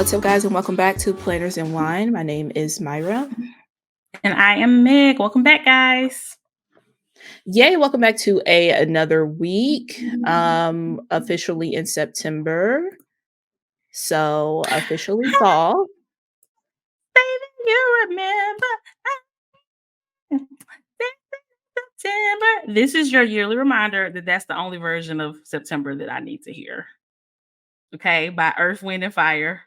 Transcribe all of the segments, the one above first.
What's up, guys, and welcome back to Planners and Wine. My name is Myra. And I am Meg. Welcome back, guys. Yay, welcome back to another week. Officially in September. So officially fall. Baby, you remember September. This is your yearly reminder that that's the only version of September that I need to hear. Okay, by Earth, Wind, and Fire,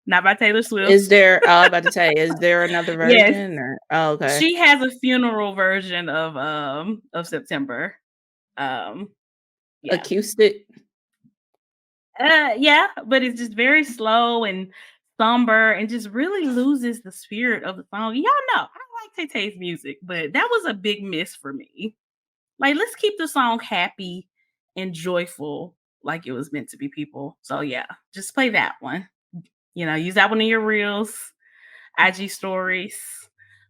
not by Taylor Swift. Is there? I'm about to say, is there another Yes, version? Or okay, she has a funeral version of September. Yeah, acoustic. yeah, but it's just very slow and somber and just really loses the spirit of the song. Y'all know I like Tay-Tay's music, but that was a big miss for me. Like, let's keep the song happy and joyful like it was meant to be, people. So yeah, just play that one. Use that one in your reels, IG stories,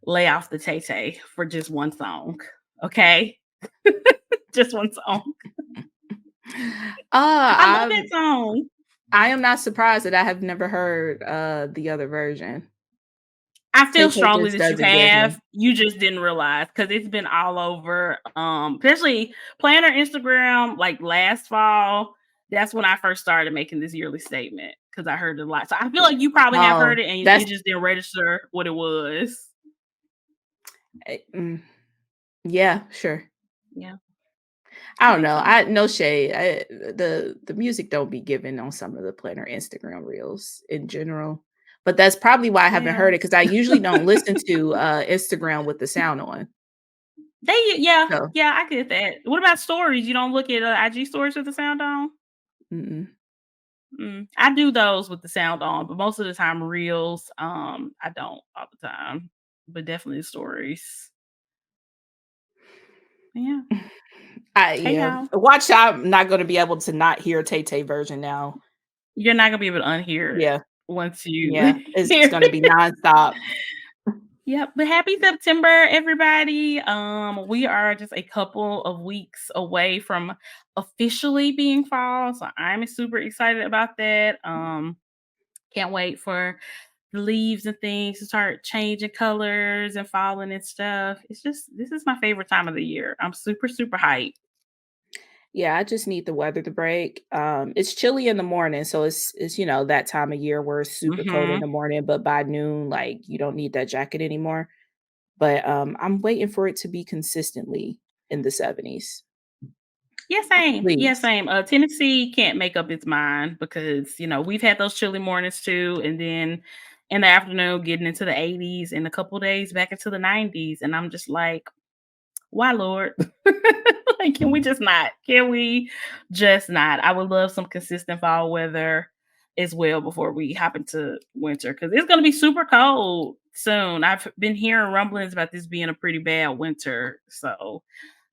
lay off the Tay-Tay for just one song. Okay? Just one song. I love that song. I am not surprised that I have never heard the other version. I feel Tay-Tay strongly just that you doesn't give me. have. You just didn't realize because it's been all over, especially Planner Instagram, like last fall. That's when I first started making this yearly statement because I heard it a lot. So I feel like you probably have heard it and you That's just didn't register what it was. Yeah, sure. Yeah. I don't know. No shade. The music don't be given on some of the Planner Instagram reels in general. But that's probably why I haven't heard it, because I usually don't listen to Instagram with the sound on. Yeah, So, I get that. What about stories? You don't look at IG stories with the sound on? I do those with the sound on, but most of the time reels, I don't all the time, but definitely stories. Yeah. Hey, y'all. Watch out. I'm not going to be able to not hear Tay-Tay version now. You're not gonna be able to unhear it once you It's hear going to be nonstop. Yep, but happy September, everybody. We are just a couple of weeks away from officially being fall, so I'm super excited about that. Can't wait for the leaves and things to start changing colors and falling and stuff. This is my favorite time of the year. I'm super, super hyped. Yeah, I just need the weather to break. It's chilly in the morning, so it's that time of year where it's super cold in the morning, but by noon, like, you don't need that jacket anymore. But I'm waiting for it to be consistently in the 70s. Yeah, same. Yeah, Please. same. Tennessee can't make up its mind because we've had those chilly mornings too, and then in the afternoon getting into the 80s, and a couple days back into the 90s, and I'm just like, why, Lord? Like, can we just not? Can we just not? I would love some consistent fall weather as well before we hop into winter, because it's going to be super cold soon. I've been hearing rumblings about this being a pretty bad winter, so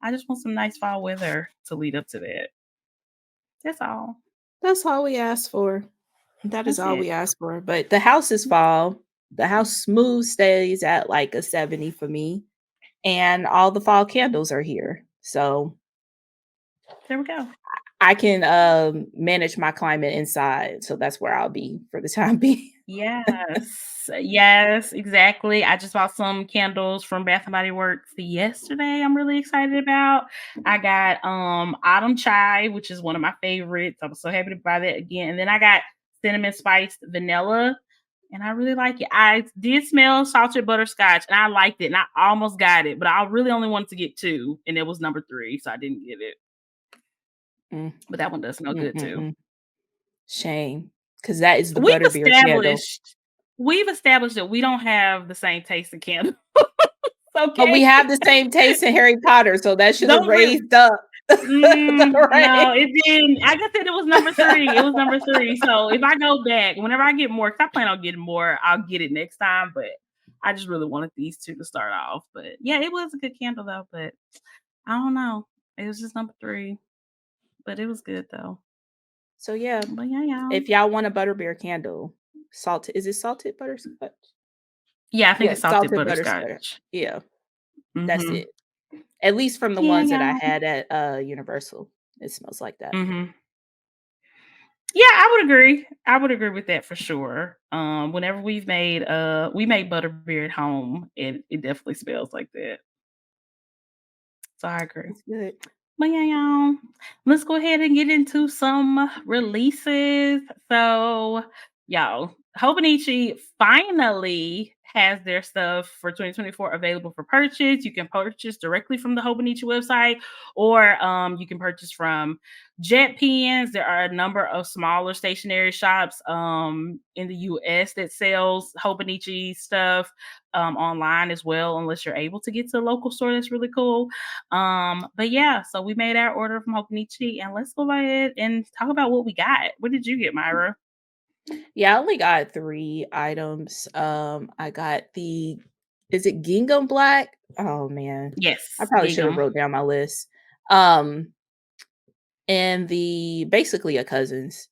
I just want some nice fall weather to lead up to that. That's all. That's all we ask for. That is That's all it. we ask for. But the house is fall. The house smooth stays at like a 70 for me. And all the fall candles are here. So There we go. I can manage my climate inside. So that's where I'll be for the time being. Yes. Yes, exactly. I just bought some candles from Bath and Body Works yesterday. I'm really excited about. I got autumn chai, which is one of my favorites. I was so happy to buy that again. And then I got cinnamon spiced vanilla, and I really like it. I did smell salted butterscotch, and I liked it, and I almost got it, but I really only wanted to get 2, and it was number 3, so I didn't get it. But that one does smell good too. Shame, because that is the We've butterbeer candle. established that we don't have the same taste in candles. But Okay. we have the same taste in Harry Potter, so that should have Don't re raised up the no, rank. it didn't. I just said it was number 3. It was number 3. So if I go back, whenever I get more, 'cause I plan on getting more, I'll get it next time. But I just really wanted these 2 to start off. But yeah, it was a good candle though. But I don't know. It was just number 3. But it was good though. So yeah, But yeah. if y'all want a butterbeer candle, is it salted butterscotch? Yeah, I think Yeah, it's salted salted butterscotch. butterscotch. Yeah, that's Mhm. it. At least from the Yeah, ones that I yeah. had at Universal. It smells like that. Mhm. Yeah, I would agree. I would agree with that for sure. Whenever we made butterbeer at home, it definitely smells like that. So I agree. That's good. But yeah, y'all, let's go ahead and get into some releases. So, y'all, Hobonichi finally has their stuff for 2024 available for purchase. You can purchase directly from the Hobonichi website, or you can purchase from Jet Pens. There are a number of smaller stationery shops in the US that sells Hobonichi stuff online as well, unless you're able to get to a local store. That's really cool. But yeah, so we made our order from Hokunichi, and let's go ahead and talk about what we got. What did you get, Myra? Yeah, I only got 3 items. I got the is it gingham black? Oh, man. I Yes, probably should have gingham. wrote down my list. Um, and the basically a Cousins.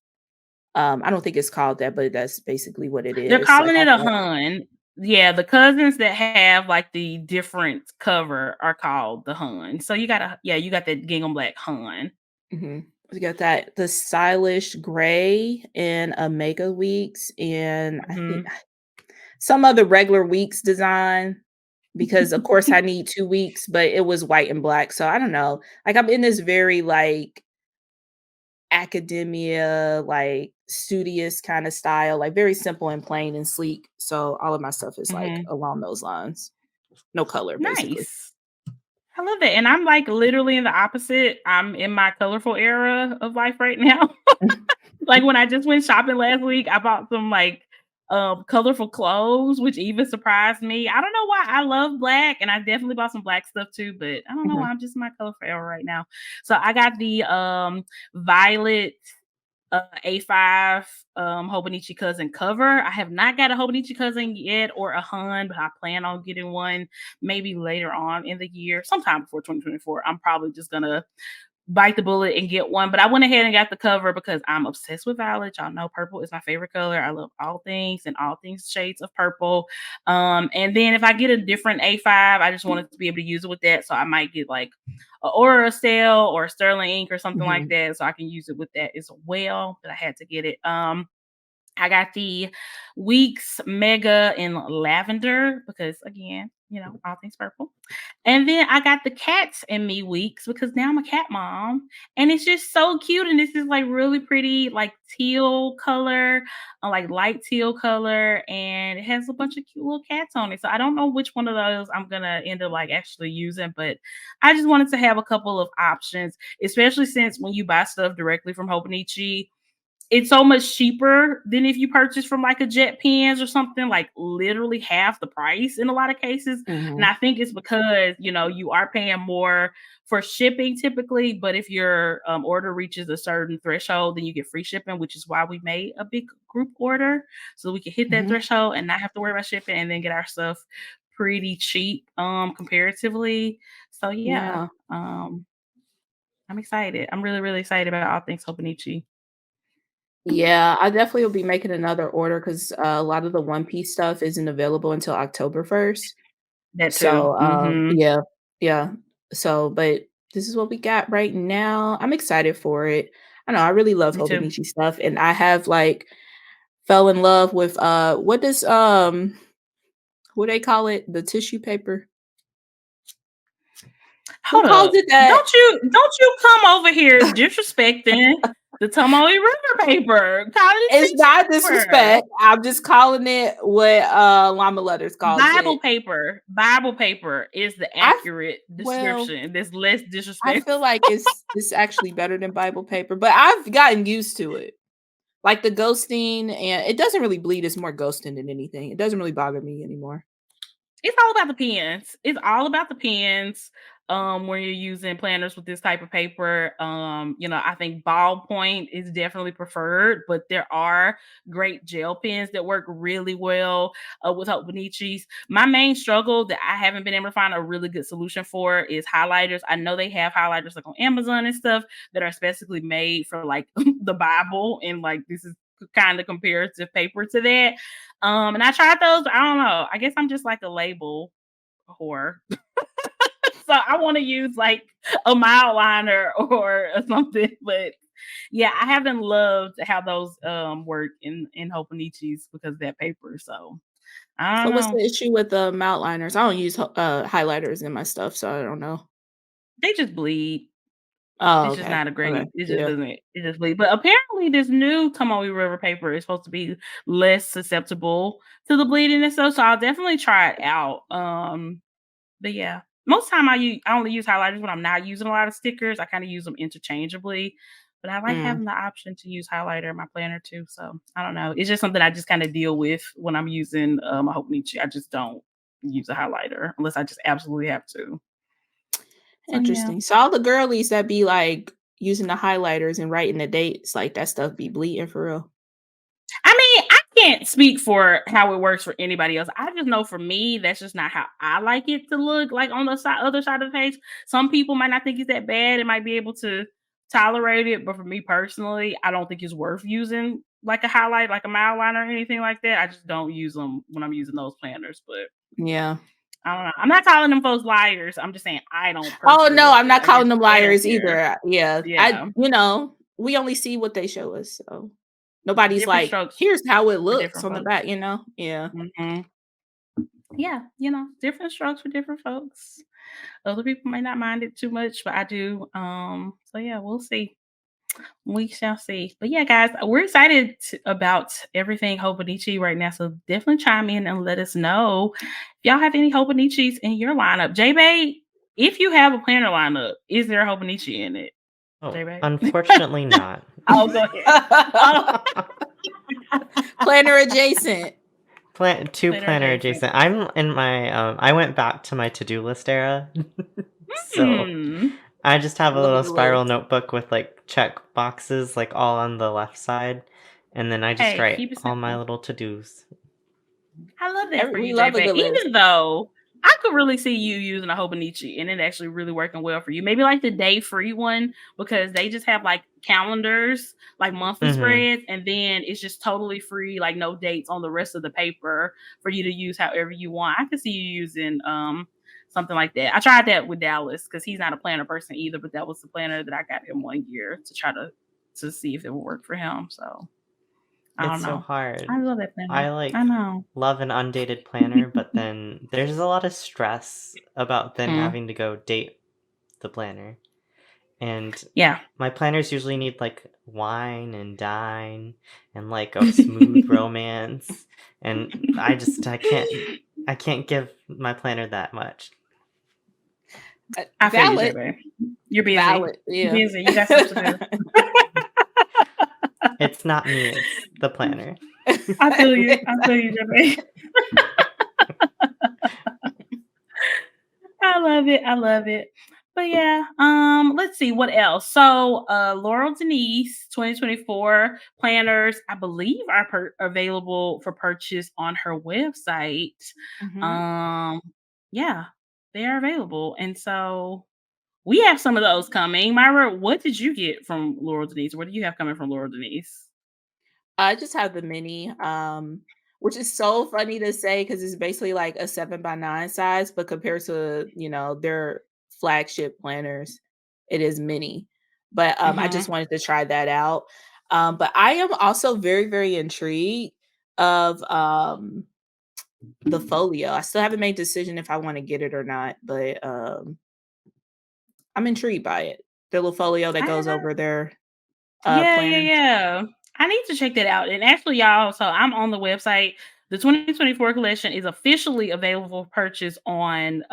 I don't think it's called that, but that's basically what it They're is. Like, calling I it a thought hun. Yeah, the cousins that have like the different cover are called the hun. So you got that gingham black hun. mhm. We got that the stylish gray and a Mega Weeks, and I think Mhm. some other regular Weeks design because, of course, I need 2 weeks, but it was white and black, so I don't know. Like, I'm in this very, like, academia, like, studious kinda style, like, very simple and plain and sleek, so all of my stuff is, like, Mhm. along those lines. No color, basically. Nice. I love it. And I'm like literally in the opposite. I'm in my colorful era of life right now. Like, when I just went shopping last week, I bought some, like, colorful clothes, which even surprised me. I don't know why I love black, and I definitely bought some black stuff too, but I don't know why Mhm. I'm just in my colorful era right now. So I got the, violet, A5, Hobonichi Cousin cover. I have not got a Hobonichi Cousin yet or a Hun, but I plan on getting one maybe later on in the year, sometime before 2024. I'm probably just gonna bite the bullet and get one. But I went ahead and got the cover because I'm obsessed with violet. Y'all know purple is my favorite color. I love all things and all things shades of purple. And then if I get a different A5, I just wanted to be able to use it with that. So I might get like a Aura Cell or a Sterling ink or something like Mhm. that. So I can use it with that as well. But I had to get it. I got the Weeks Mega in lavender because again, all things purple. And then I got the Cats and Me Weeks because now I'm a cat mom. And it's just so cute. And this is like really pretty, like teal color, like light teal color. And it has a bunch of cute little cats on it. So I don't know which one of those I'm gonna end up like actually using, but I just wanted to have a couple of options, especially since when you buy stuff directly from Hobonichi, it's so much cheaper than if you purchase from like a Jet Pens or something, like literally half the price in a lot of cases. And Mhm. I think it's because, you are paying more for shipping typically, but if your order reaches a certain threshold, then you get free shipping, which is why we made a big group order so we can hit that Mhm. threshold and not have to worry about shipping and then get our stuff pretty cheap comparatively. So yeah, Yeah. I'm excited. I'm really, really excited about all things Hobonichi. Yeah, I definitely will be making another order 'cause, a lot of the One Piece stuff isn't available until October 1st. That too. So, Mhm. yeah, yeah. So, but this is what we got right now. I'm excited for it. I know I really love Me too. Hobonichi stuff, and I have, like, fell in love with, what does, what they call it? The tissue paper? Who Hold calls up. it that? Don't you come over here disrespecting the Tomoe River paper. Call it It's tissue not paper. disrespect. I'm just calling it what, Llama Letters calls Bible it. paper. Bible paper is the I accurate well, description. That's less I disrespect. feel like it's actually better than Bible paper, but I've gotten used to it. Like the ghosting, and it doesn't really bleed, it's more ghosting than anything. It doesn't really bother me anymore. It's all about the pens. It's all about the pens. When you're using planners with this type of paper, I think ballpoint is definitely preferred, but there are great gel pens that work really well with Hobonichis. My main struggle that I haven't been able to find a really good solution for is highlighters. I know they have highlighters like on Amazon and stuff that are specifically made for like the Bible, and like this is kind of comparative paper to that. And I tried those, but I don't know. I guess I'm just like a label whore. So I want to use like a mild liner or something, but Yeah, I haven't loved how those work in Hobonichis because of that paper. So I So don't what's know. the issue with the outliners? I don't use highlighters in my stuff, so I don't know. They just bleed. Oh, It's just okay. not a Okay. great. It just Yeah. doesn't. It just bleed. But apparently, this new Tomoe River paper is supposed to be less susceptible to the bleeding and stuff. So I'll definitely try it out. But yeah, most time I only use highlighters when I'm not using a lot of stickers. I kind of use them interchangeably. But I like Mm. having the option to use highlighter in my planner too. So I don't know. It's just something I just kind of deal with when I'm using a Hobonichi. I just don't use a highlighter unless I just absolutely have to. So yeah. Interesting. So all the girlies that be like using the highlighters and writing the dates, like that stuff be bleeding for real. I mean, I can't speak for how it works for anybody else. I just know for me, that's just not how I like it to look like on the other side of the page. Some people might not think it's that bad and might be able to tolerate it, but for me personally, I don't think it's worth using like a highlight, like a mile liner or anything like that. I just don't use them when I'm using those planners. But Yeah. I don't know. I'm not calling them folks liars. I'm just saying I don't Oh personally no, love I'm it. not I guess calling them they don't liars care. either. Yeah. Yeah. We only see what they show us. So nobody's Different like, strokes here's how it for looks different on the folks. back. Yeah. Hmm. Yeah, different strokes for different folks. Other people might not mind it too much, but I do. So yeah, we'll see. We shall see. But yeah, guys, we're excited about everything Hobonichi right now. So definitely chime in and let us know if y'all have any Hobonichis in your lineup. J Bay, if you have a planner lineup, is there a Hobonichi in it? Oh, J Bay? unfortunately not. Oh, go ahead. Oh, Planner adjacent. Two planner planner adjacent. adjacent. I'm in my I went back to my to-do list era. So Hmm. I just have a little Love the spiral list. notebook with like check boxes like all on the left side. And then I just Hey, write keep it all my simple. little to-dos. I love that for We you, love a JP. good list. Even though I could really see you using a Hobonichi and it actually really working well for you. Maybe like the day free one because they just have like calendars, like monthly Mm-hmm. spreads, and then it's just totally free, like no dates on the rest of the paper for you to use however you want. I could see you using something like that. I tried that with Dallas because he's not a planner person either, but that was the planner that I got him 1 year to try to see if it would work for him. So I It's don't so know. I hard. love that planner. I I like know. love an undated planner, but then there's a lot of stress about then Mm, having to go date the planner. And yeah. my planners usually need like wine and dine and like a smooth romance. And I can't give my planner that much. I feel you, Valid. JB. You're busy. Valid. You're Yeah. busy. You got stuff to do. It's not me, it's the planner. I feel you. I feel you, JB. I love it. I love it. But yeah, let's see what else. So, Laurel Denise 2024 planners, I believe are available for purchase on her website. Mhm. Um, yeah, they are available, and so we have some of those coming. Myra, what did you get from Laurel Denise? What do you have coming from Laurel Denise? I just have the mini, which is so funny to say because it's basically like a 7 by 9 size, but compared to, their flagship planners, it is mini. But I just Mhm. wanted to try that out. But I am also very, very intrigued of the folio. I still haven't made a decision if I want to get it or not, but I'm intrigued by it. The little folio that I goes haven't. over their Yeah, yeah, planners. yeah. I need to check that out. And actually, y'all, so I'm on the website. The 2024 collection is officially available for purchase on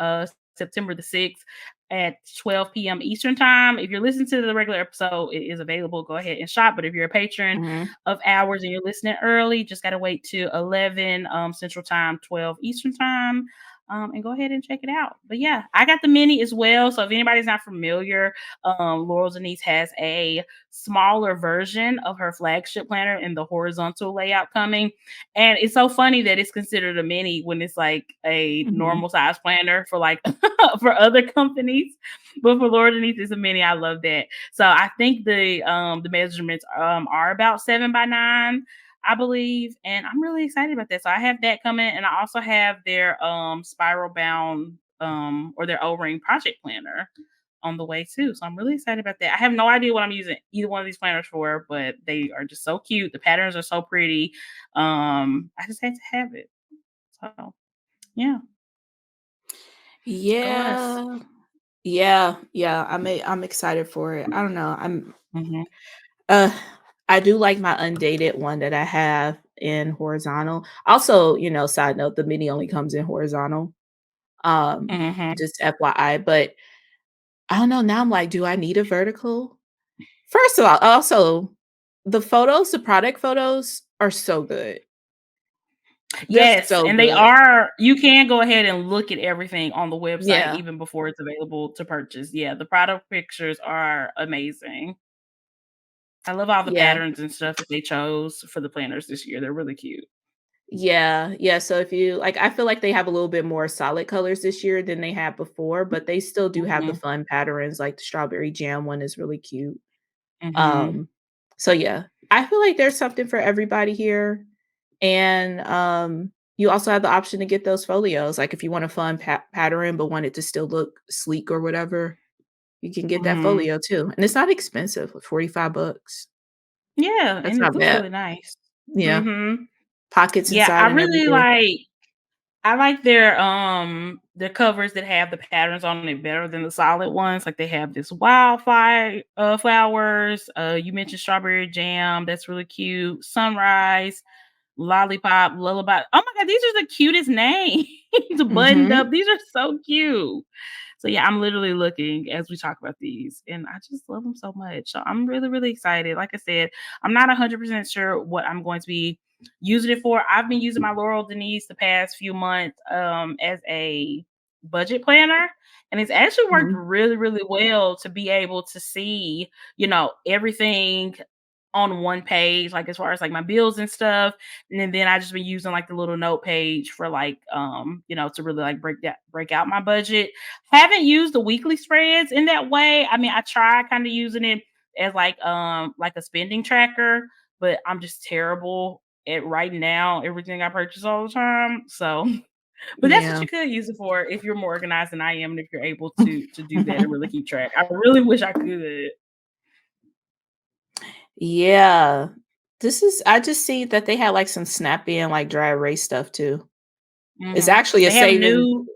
September the 6th at 12 p.m. Eastern time. If you're listening to the regular episode, it is available. Go ahead and shop. But if you're a patron Mhm. of ours and you're listening early, just gotta wait to 11 Central Time, 12 Eastern Time. And go ahead and check it out. But yeah, I got the mini as well. So if anybody's not familiar, Laurel Denise has a smaller version of her flagship planner in the horizontal layout coming. And it's so funny that it's considered a mini when it's like a Mhm. normal size planner for like for other companies. But for Laura Denise, it's a mini. I love that. So I think the measurements are about 7 by 9. I believe, and I'm really excited about that. So I have that coming, and I also have their spiral bound or their O-ring project planner on the way too. So I'm really excited about that. I have no idea what I'm using either one of these planners for, but they are just so cute. The patterns are so pretty. I just had to have it. So yeah, go us. Yeah. Yeah, I'm excited for it. I don't know. Hmm. Uh, I do like my undated one that I have in horizontal. Also, side note, the mini only comes in horizontal. Um, Hmm. just FYI, but I don't know, now I'm like, do I need a vertical? First of all, also, the product photos are so good. They're Yes, so and they good. are. You can go ahead and look at everything on the website Yeah. even before it's available to purchase. Yeah, the product pictures are amazing. I love all the Yeah. patterns and stuff that they chose for the planners this year. They're really cute. Yeah, so if you like, I feel like they have a little bit more solid colors this year than they had before, but they still do have the Mhm, fun patterns, like the strawberry jam one is really cute. mhm, Um, so yeah, I feel like there's something for everybody here. And you also have the option to get those folios. Like if you want a fun pattern but want it to still look sleek or whatever, you can get that mhm. folio too. And it's not expensive, like 45 bucks. Yeah, That's and it not looks bad. really nice. Yeah. Mhm. Pockets Yeah, inside and everything. I like their covers that have the patterns on it better than the solid ones. Like they have this wildfire flowers. You mentioned strawberry jam. That's really cute. Sunrise, lollipop, lullaby. Oh my god, these are the cutest names. Buttoned Mhm. up. These are so cute. So yeah, I'm literally looking as we talk about these, and I just love them so much. So I'm really, really excited. Like I said, I'm not 100% sure what I'm going to be using it for. I've been using my Laurel Denise the past few months as a budget planner, and it's actually worked Mhm. really, really well to be able to see, everything on one page, like as far as like my bills and stuff. And then I just been using like the little note page for like to really like break out my budget. Haven't used the weekly spreads in that way. I mean, I try kind of using it as like a spending tracker, but I'm just terrible at writing down everything I purchase all the time. So but that's what Yeah. you could use it for if you're more organized than I am and if you're able to do that and really keep track. I really wish I could. Yeah. I just see that they had, like, some snap-in, like, dry erase stuff too. It's Mhm. actually a They have savings new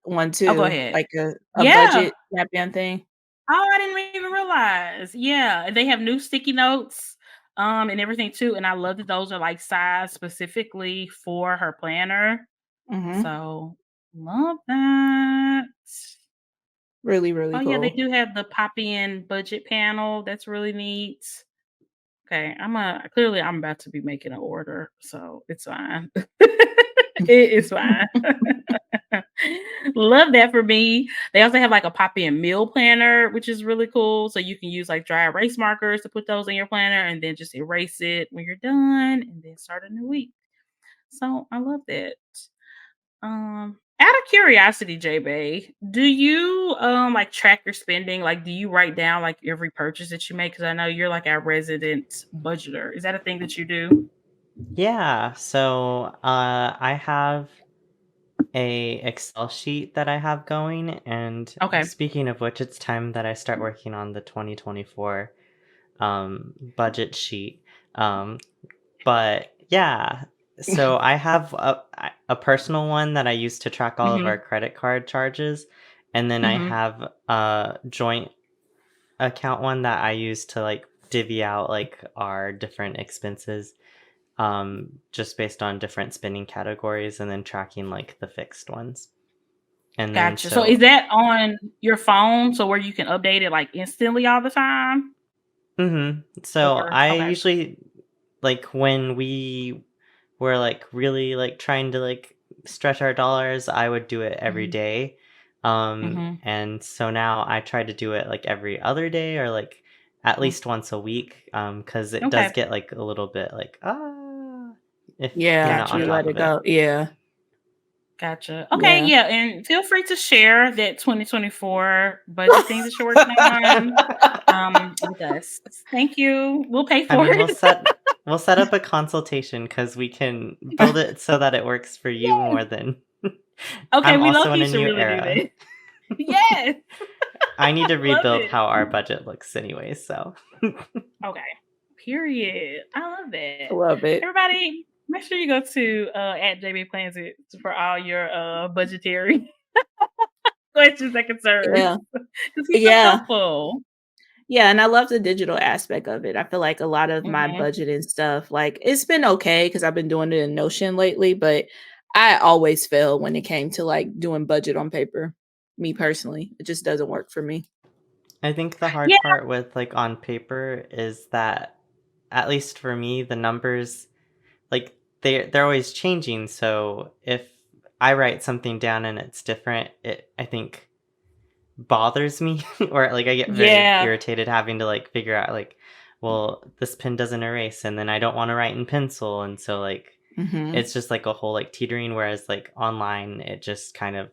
one Oh, go too, ahead. like a Yeah. budget snap-in thing. Oh, I didn't even realize. Yeah, and they have new sticky notes, and everything too, and I love that those are, like, sized specifically for her planner. Mhm. So, love that. Really, really Oh, yeah, they cool. do have the pop-in budget panel. That's really neat. Okay, clearly, I'm about to be making an order, so it's fine. It is fine. Love that for me. They also have like a pop-in meal planner, which is really cool. So you can use like dry erase markers to put those in your planner and then just erase it when you're done and then start a new week. So I love that. Out of curiosity, JB, do you like track your spending? Like, do you write down like every purchase that you make? Because I know you're like our resident budgeter. Is that a thing that you do? Yeah, so, I have a Excel sheet that I have going, and Okay. speaking of which, it's time that I start working on the 2024, budget sheet, um, but yeah, so I have a personal one that I use to track all of our Mhm. credit card charges, and then I Mhm. have a joint account one that I use to, like, divvy out, like, our different expenses, just based on different spending categories and then tracking, like, the fixed ones. And then Gotcha. So is that on your phone so where you can update it like instantly all the time? mhm. So Or I okay. usually like when we were like really like trying to like stretch our dollars, I would do it every Mhm. day. Mhm. And so now I try to do it like every other day or like at Mhm. least once a week. Because it does Okay. get like a little bit like if you're Yeah, not on you Gotcha. let top of it it. go. Yeah. Gotcha. Okay, Yeah. yeah, and feel free to share that 2024 budget thing that you're working on, with us. Thank you. We'll pay I for mean, it. we'll set up a consultation because we can build it so that it works for you Yes. more than Okay, I'm we also in low-key a should new really do era. that. Yes. I need to Love rebuild it. how our budget looks anyway, so Okay. Period. I love that. I love it. Everybody, make sure you go to at JB Plans It for all your budgetary questions and concerns. Yeah. Because he's so Yeah. helpful. Yeah, and I love the digital aspect of it. I feel like a lot of my Mhm. budget and stuff, like it's been okay because I've been doing it in Notion lately, but I always fail when it came to like doing budget on paper. Me personally, it just doesn't work for me. I think the hard Yeah. part with, like, on paper is that, at least for me, the numbers, like, they're always changing, so if I write something down and it's different, it, I think, bothers me or, like, I get very Yeah. irritated having to, like, figure out, like, well, this pen doesn't erase, and then I don't wanna write in pencil, and so, like, Mhm. it's just, like, a whole, like, teetering, whereas, like, online, it just kind of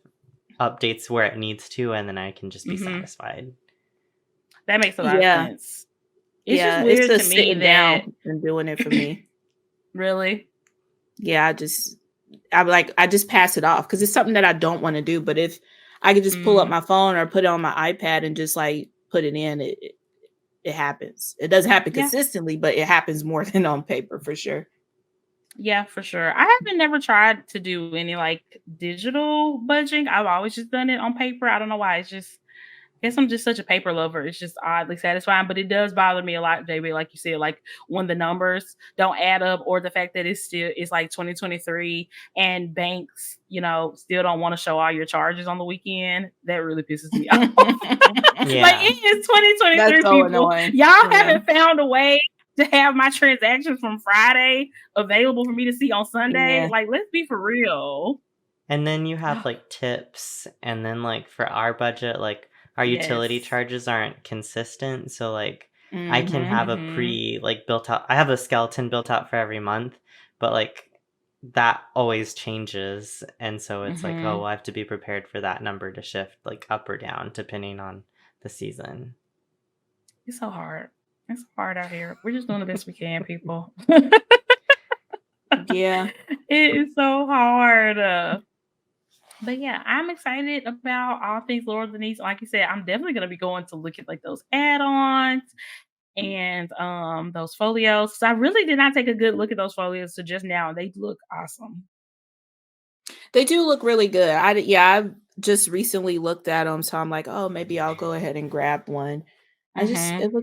updates where it needs to, and then I can just be Mhm. satisfied. That makes a lot of Yeah. sense. It's just Yeah, it's weird to just me sitting that down and doing it for me. really. Yeah, I'm like I just pass it off because it's something that I don't wanna do, but if I could just pull up Mm, my phone or put it on my iPad and just, like, put it in, it happens. It doesn't happen yeah. consistently, but it happens more than on paper for sure. Yeah, for sure. I haven't never tried to do any like digital budgeting. I've always just done it on paper. I don't know why. It's just I guess I'm just such a paper lover. It's just oddly satisfying, but it does bother me a lot, JB, like you said, like when the numbers don't add up or the fact that it's like 2023 and banks, still don't want to show all your charges on the weekend. That really pisses me off. Like Yeah. it is That's 2023 so people. annoying. Y'all Yeah. haven't found a way to have my transactions from Friday available for me to see on Sunday. Yeah. Like, let's be for real. And then you have, like, tips, and then, like, for our budget, like, our utility Yes. charges aren't consistent, so, like, I can Mhm. have a Hmm. built out, I have a skeleton built out for every month, but, like, that always changes, and so it's like, "Oh, Hmm. well, I have to be prepared for that number to shift, like, up or down depending on the season." It's so hard. It's so hard out here. We're just doing the best we can, people. Yeah. It is so hard. But yeah, I'm excited about all things Laurel Denise. Like you said, I'm definitely gonna be going to look at like those add-ons and those folios. So I really did not take a good look at those folios to just now. They look awesome. They do look really good. I just recently looked at them, so I'm like, "Oh, maybe I'll go ahead and grab one." I just Mm-hmm.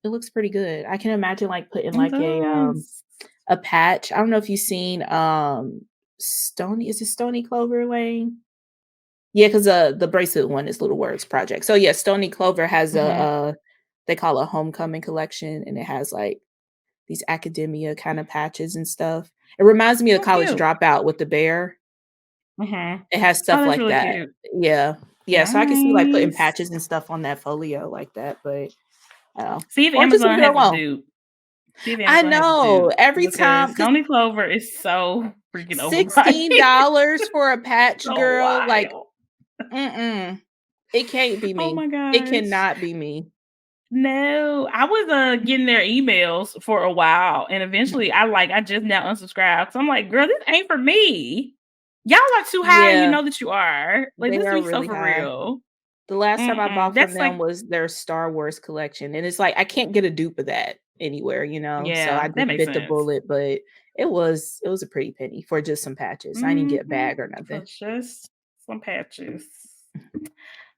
it looks pretty good. I can imagine, like, putting, It like, does. a patch. I don't know if you've seen, Stony is it Stony Clover Lane? Yeah, 'cause, the bracelet one is Little Words Project. So, yeah, Stony Clover has Mm-hmm. they call a homecoming collection, and it has, like, these academia kinda patches and stuff. It reminds me of Oh, College cute. Dropout with the bear. Mm-hmm. It has Oh, stuff that's like really that. cute. Yeah. Yeah, so I can see, like, putting Nice. patches and stuff on that folio like that, but, See if or just leave Amazon it has a alone. dupe. See if I Amazon has a know, dupe every time because 'cause Stony Clover is so freaking overpriced. $16 for a patch, So girl, like, wild. mm-mm. It can't be Oh me. my It gosh. cannot be me. No, I was getting their emails for a while, and eventually I just now unsubscribed. So I'm like, girl, this ain't for me. Y'all are too high, and you Yeah, know that you are. Like, they let's are be so really for high. real. The last time I Mm-mm. bought from That's like, them was their Star Wars collection, and it's like, I can't get a dupe of that anywhere, so yeah, I that just makes bit the sense. bullet, but it was a pretty penny for just some patches. I didn't get a Hmm. bag or For nothing. just some patches.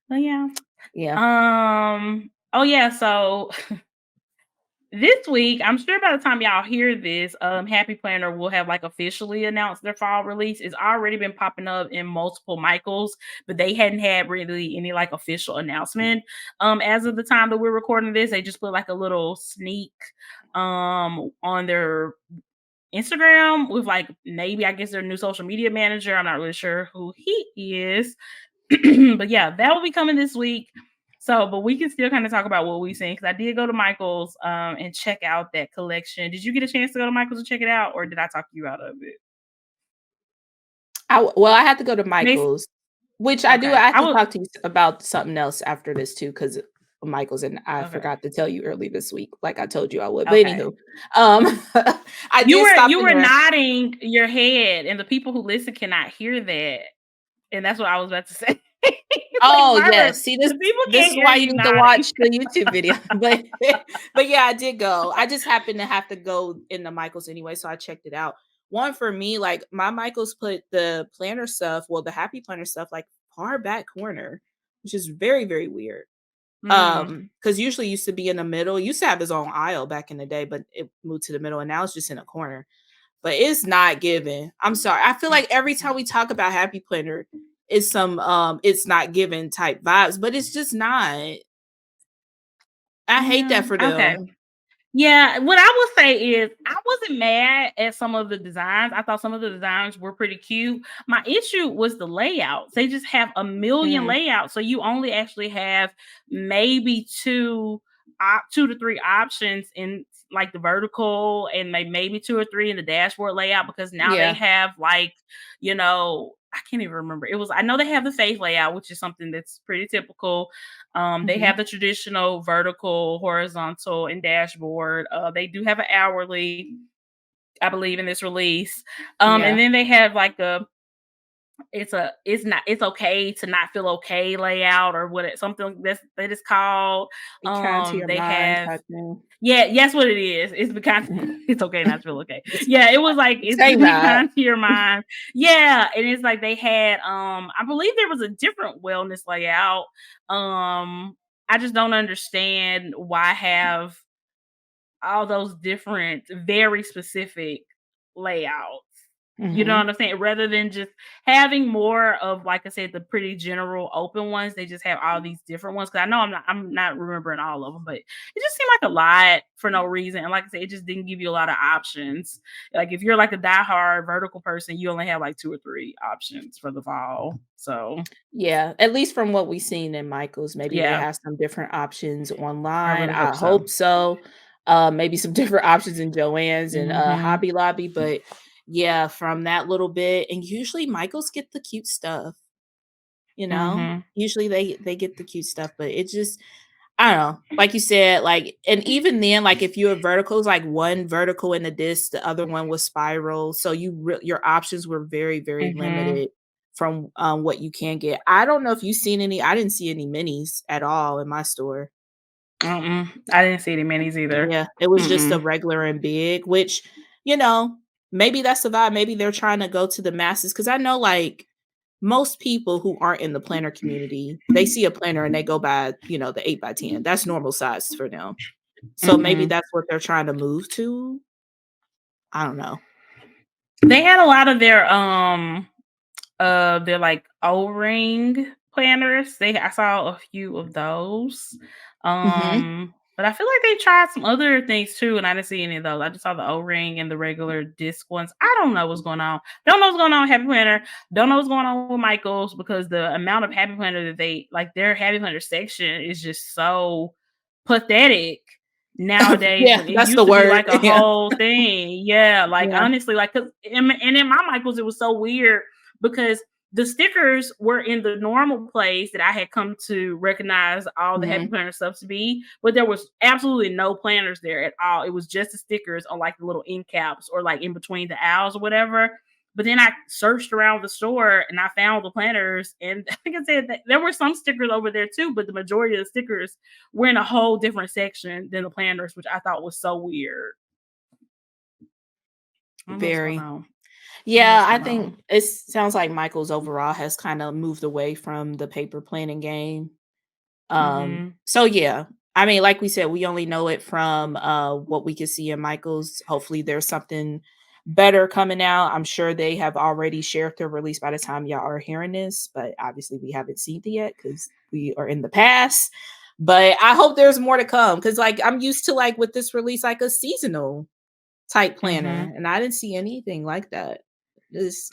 But yeah. Yeah. Oh yeah, so this week, I'm sure by the time y'all hear this, Happy Planner will have like officially announced their fall release. It's already been popping up in multiple Michaels, but they hadn't had really any like official announcement. As of the time that we're recording this, they just put like a little sneak on their Instagram with like maybe I guess their new social media manager. I'm not really sure who he is. But yeah, that will be coming this week. So, but we can still kind of talk about what we've seen because I did go to Michael's and check out that collection. Did you get a chance to go to Michael's and check it out, or did I talk you out of it? Well, I had to go to Bas- Michael's, which I okay, have I to would. talk to you about something else after this too, because Michael's and I Okay, forgot to tell you early this week, like I told you I would. But okay. anywho, um, I You did were stop you in were there. nodding your head, and the people who listen cannot hear that, and that's what I was about to say. Like, Oh, Myra, yes. See, the people this can't is hear why you you need to nodding. watch the YouTube video. But yeah, I did go. I just happened to have to go into Michael's anyway, so I checked it out. One for me, like my Michael's put the planner stuff, well, the happy planner stuff, like far back corner, which is very, very weird. Mm, Because usually used to be in the middle. It used to have his own aisle back in the day, but it moved to the middle and now it's just in a corner. But it's not giving. I'm sorry. I feel like every time we talk about Happy Planner, it's some it's not given type vibes, but it's just not. I hate that yeah, for okay. them. Yeah, what I would say is I wasn't mad at some of the designs. I thought some of the designs were pretty cute. My issue was the layouts. They just have a million Mhm. layouts, so you only actually have maybe two to three options in like the vertical, and maybe two or three in the dashboard layout, because now they Yeah. have like, I can't even remember. I know they have the face layout, which is something that's pretty typical. They have Mhm. the traditional vertical, horizontal, and dashboard. They do have an hourly, I believe, in this release. And Yeah. then they have like it's okay to not feel okay layout, or something that is called. Be kind to your They mind have type thing. Yeah, that's what it is. It's because Mhm. it's okay not to feel okay. It's Yeah, it was like it's same be vibe. kind to your mind. Yeah, and it's like they had I believe there was a different wellness layout. I just don't understand why have all those different, very specific layouts. You know what Mhm. I'm saying? Rather than just having more of, like I said, the pretty general open ones, they just have all these different ones. Cause I know I'm not remembering all of them, but it just seemed like a lot for no reason. And like I said, it just didn't give you a lot of options. Like if you're like a diehard vertical person, you only have like two or three options for the fall. So Yeah, at least from what we've seen in Michael's, maybe they yeah, have some different options I online. really I hope so. hope so. Maybe some different options in Joann's and Hmm. Hobby Lobby, but yeah, from that little bit, and usually Michael's get the cute stuff, you know? Hmm. Usually they get the cute stuff, but it just I don't know. Like you said, like, and even then, like if you have verticals, like one vertical in the disc, the other one was spiral. So your options were very, very Hmm. limited from what you can get. I don't know if you've seen any. I didn't see any minis at all in my store. Mm-mm. I didn't see any minis either. Yeah, it was just a Mm-mm. regular and big, which you know maybe that's the vibe. Maybe they're trying to go to the masses because I know like most people who aren't in the planner community, they see a planner and they go by, the 8x10. That's normal size for them. So maybe Mhm. that's what they're trying to move to? I don't know. They had a lot of their like O-ring planners. I saw a few of those. Mhm. But I feel like they tried some other things too, and I didn't see any of those. I just saw the O-ring and the regular disc ones. I don't know what's going on. Don't know what's going on with Happy Planner. Don't know what's going on with Michaels, because the amount of Happy Planner that they like, their Happy Planner section is just so pathetic nowadays, Yeah, when it that's the used to be word. like a Yeah. whole thing. Yeah, like Yeah. honestly, like, and in my Michaels, it was so weird because the stickers were in the normal place that I had come to recognize all the Happy Mhm. Planner stuff to be, but there was absolutely no planners there at all. It was just the stickers on like the little end caps or like in between the owls or whatever. But then I searched around the store and I found the planners, and like I said, there were some stickers over there too, but the majority of the stickers were in a whole different section than the planners, which I thought was so weird. I don't know what's going Very. on. I don't know Yeah, what's I going think on. it sounds like Michael's overall has kinda moved away from the paper planning game. Hmm. So yeah, I mean, like we said, we only know it from what we can see in Michael's. Hopefully there's something better coming out. I'm sure they have already shared their release by the time y'all are hearing this, but obviously we haven't seen it yet because we are in the past. But I hope there's more to come because like I'm used to like with this release, like a seasonal type Hmm. planner, and I didn't see anything like that. This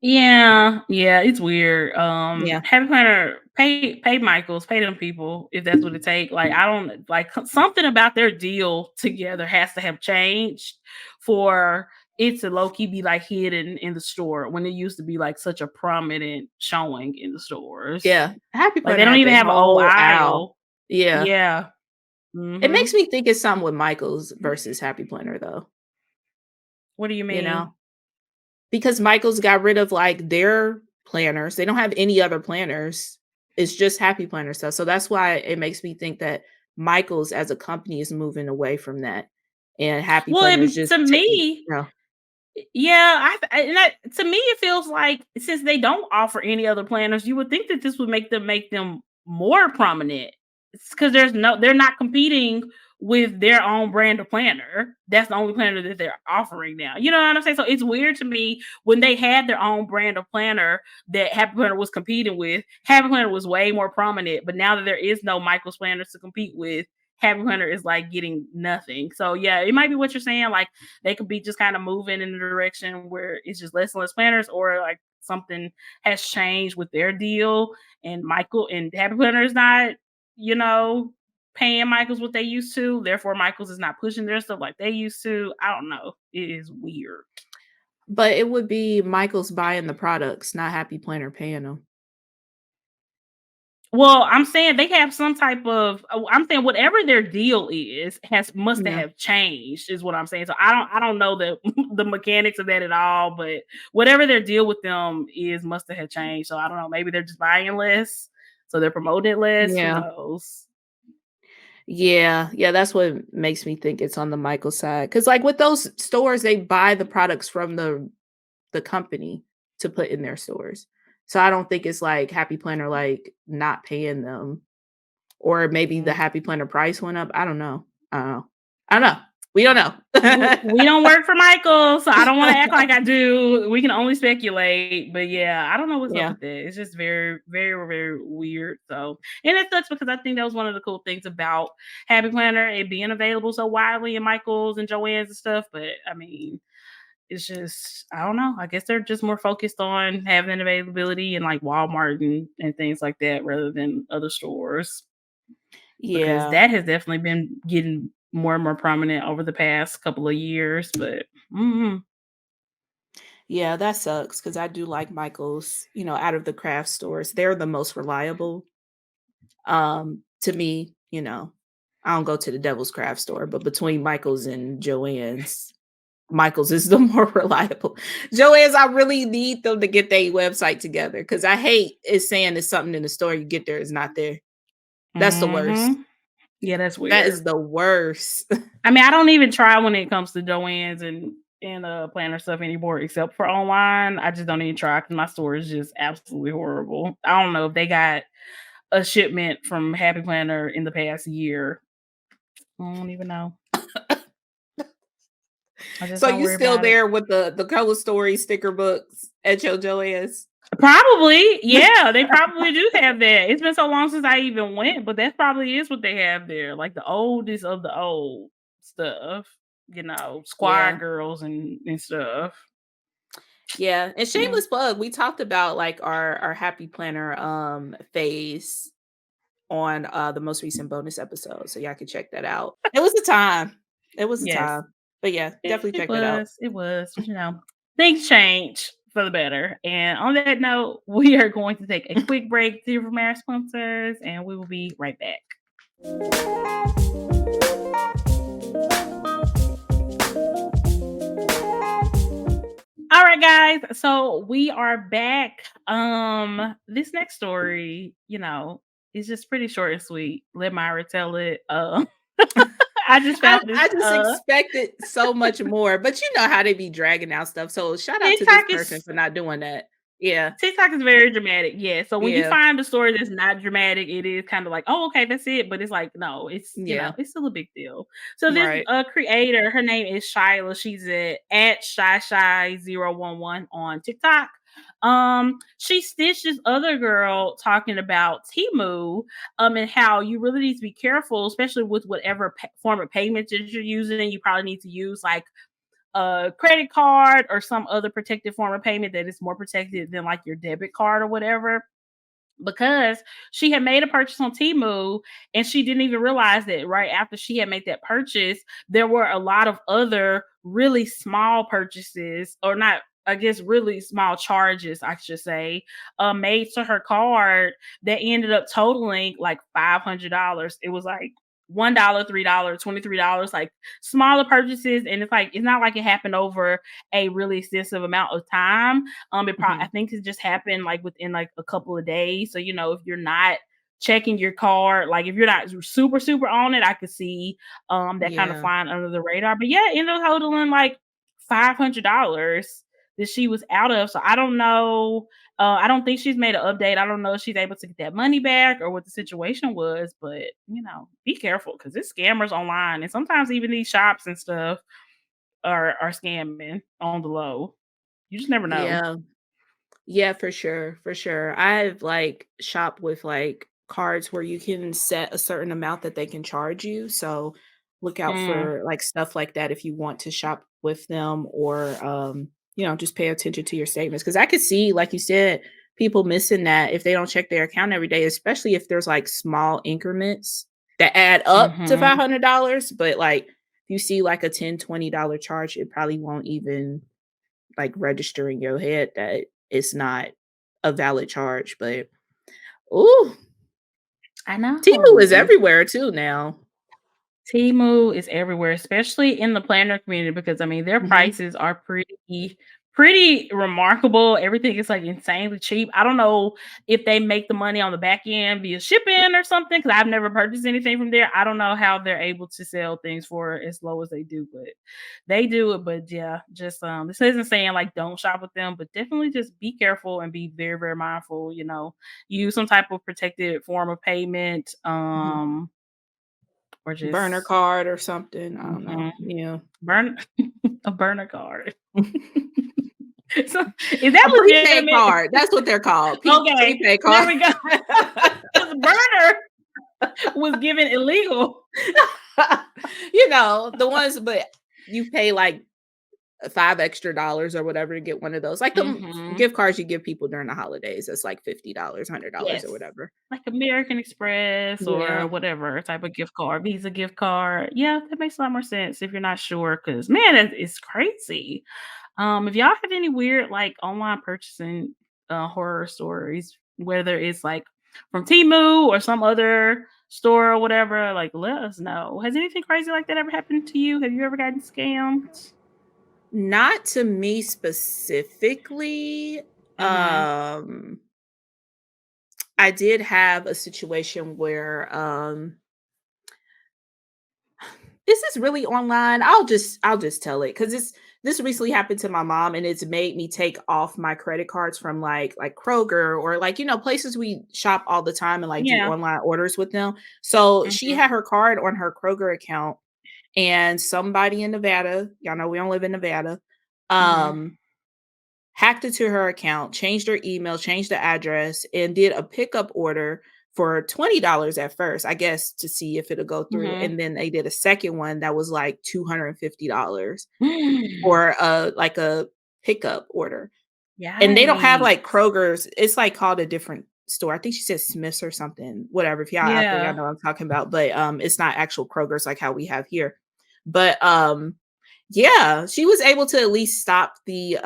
Yeah, yeah, it's weird. yeah. Happy Planner, pay Michaels, pay them people if that's what it take. Like I don't like something about their deal together has to have changed for it to low key be like hidden in the store when it used to be like such a prominent showing in the stores. Yeah. Happy Like they Planner don't had even their have a whole whole owl. aisle. Yeah. Yeah. It Hmm. makes me think it's something with Michael's versus Happy Planner though, What do you you mean? know? Because Michael's got rid of like their planners. They don't have any other planners. It's just Happy Planner stuff. So that's why it makes me think that Michaels as a company is moving away from that, and Happy Well, Planner is just to taking me, yeah, and that, to me, it feels like since they don't offer any other planners, you would think that this would make them more prominent. Because they're not competing with their own brand of planner. That's the only planner that they're offering now. You know what I'm saying? So it's weird to me when they had their own brand of planner that Happy Planner was competing with. Happy Planner was way more prominent, but now that there is no Michael's planners to compete with, Happy Planner is like getting nothing. So yeah, it might be what you're saying. Like they could be just kind of moving in the direction where it's just less and less planners, or like something has changed with their deal, and Michael and Happy Planner is not, you know, paying Michaels what they used to. Therefore, Michaels is not pushing their stuff like they used to. I don't know. It is weird. but it would be Michaels buying the products, not Happy Planner paying them. Well, I'm saying they have some type of. I'm saying whatever their deal is has must Yeah. have changed, is what I'm saying. So I don't know the the mechanics of that at all, but whatever their deal with them is must have changed. So I don't know. Maybe they're just buying less, so they're promoting it less. Who Yeah. knows? Yeah, yeah, that's what makes me think it's on the Michael side. Cause like, with those stores, they buy the products from the company to put in their stores. So I don't think it's like Happy Planner, like, not paying them, or maybe the Mm. Happy Planner price went up. I don't know. I don't know. I don't know. We don't know. We don't work for Michael, so I don't want to act like I do. We can only speculate, but yeah, I don't know what's up Yeah. with that. It's just very, very, very weird. So, and it sucks because I think that was one of the cool things about Happy Planner, it being available so widely in Michaels and Joann's and stuff. But I mean, it's just I don't know. I guess they're just more focused on having availability in like Walmart and things like that rather than other stores, because Yeah. that has definitely been getting more and more prominent over the past couple of years. But Yeah, that sucks because I do like Michael's, out of the craft stores. They're the most reliable. To me, I don't go to the Devil's Craft store, but between Michael's and Joann's, Michael's is the more reliable. Joann's, I really need them to get their website together because I hate it saying there's something in the store, you get there, it's not there. That's the worst. yeah, that's That weird. is the worst. I mean, I don't even try when it comes to Joann's and planner stuff anymore, except for online. I just don't even try because my store is just absolutely horrible. I don't know if they got a shipment from Happy Planner in the past year. I don't even know. I just So don't you worry still about it. there with the color story sticker books at your Joann's? Probably, yeah, they probably do have that. It's been so long since I even went, but that probably is what they have there, like the oldest of the old stuff, Squire Yeah. girls and stuff. Yeah, and Yeah. shameless plug, we talked about like our Happy Planner phase on the most recent bonus episode. So y'all can check that out. It was a time. It was a Yes, time. But yeah, definitely it check that out. was. It was. Things change for the better. And on that note, we are going to take a quick break to hear from our sponsors, and we will be right back. All right, guys. So we are back. This next story, is just pretty short and sweet. Let Myra tell it. I just I found this I just expected so much more, but you know how they be dragging out stuff. So shout out to this TikTok person is for not doing that. Yeah. TikTok is very dramatic, yeah. So when you Yeah. find a story that's not dramatic, it is kind of like, oh, okay, that's it. But it's like, no, Yeah. it's still a big deal. So this Right. creator, her name is Shyla. She's at shy011 on TikTok. She stitched this other girl talking about Temu, and how you really need to be careful, especially with whatever form of payment that you're using. You probably need to use like a credit card or some other protected form of payment that is more protected than like your debit card or whatever, because she had made a purchase on Temu and she didn't even realize that right after she had made that purchase, there were a lot of other really small purchases, or not, I guess really small charges, I should say, made to her card that ended up totaling like $500. It was like $1, $3, $23, like smaller purchases. And it's like, it's not like it happened over a really extensive amount of time. I Mhm. think it just happened like within like a couple of days. So, if you're not checking your card, like if you're not super, super on it, I could see that kind of Yeah. flying under the radar. But yeah, ended up totaling like $500 that she was out of. So I don't know. I don't think she's made an update. I don't know if she's able to get that money back or what the situation was, but be careful because there's scammers online, and sometimes even these shops and stuff are scamming on the low. You just never know. Yeah. Yeah, for sure, for sure. I've, like, shopped with, like, cards where you can set a certain amount that they can charge you, so look out Mm, for, like, stuff like that if you want to shop with them or, just pay attention to your statements. Because I could see, like you said, people missing that if they don't check their account every day, especially if there's, like, small increments that add up to mhm. $500, but, like, if you see, like, a $10, $20 charge, it probably won't even like register in your head that it's not a valid charge, but ooh, I Temu know. is everywhere too now. Temu is everywhere, especially in the planner community, because I mean their Mhm, prices are pretty remarkable. Everything is like insanely cheap. I don't know if they make the money on the back end via shipping or something because I've never purchased anything from there. I don't know how they're able to sell things for as low as they do, but they do it. But yeah, just this isn't saying like don't shop with them, but definitely just be careful and be very, very mindful. Use some type of protected form of payment. mhm. Or Burner just card or something, I don't know. mhm, Yeah. burn a burner card. So, is that A prepaid legitimate? card, that's what they're called, Okay, prepaid there card. we go. 'Cause burner was given illegal. The ones but you pay like 5 extra dollars or whatever to get one of those, like the Mhm. gift cards you give people during the holidays, that's like $50, $100 or Yes. whatever. Like American Express or Yeah. whatever type of gift card, Visa gift card. Yeah, that makes a lot more sense if you're not sure. Because man, it's crazy. If y'all have any weird like online purchasing horror stories, whether it's like from Temu or some other store or whatever, like let us know. Has anything crazy like that ever happened to you? Have you ever gotten scammed? Not to me specifically. Mhm. Um, I did have a situation where this is really online. I'll just tell it because this recently happened to my mom and it's made me take off my credit cards from like Kroger or like places we shop all the time and like do Yeah. online orders with them. So she Mhm. had her card on her Kroger account and somebody in Nevada, y'all know we don't live in Nevada, Mhm. um hacked into her account, changed her email, changed the address, and did a pickup order for $20 at first, I guess, to see if it'll go through. Mhm. And then they did a second one that was like $250 for a pickup order. And they don't have like Yikes. Kroger's, it's like called a different store. I think she said Smith's or something. Whatever. If y'all out there, y'all Yeah. know what I'm talking about. But it's not actual Kroger's like how we have here. But yeah, she was able to at least stop the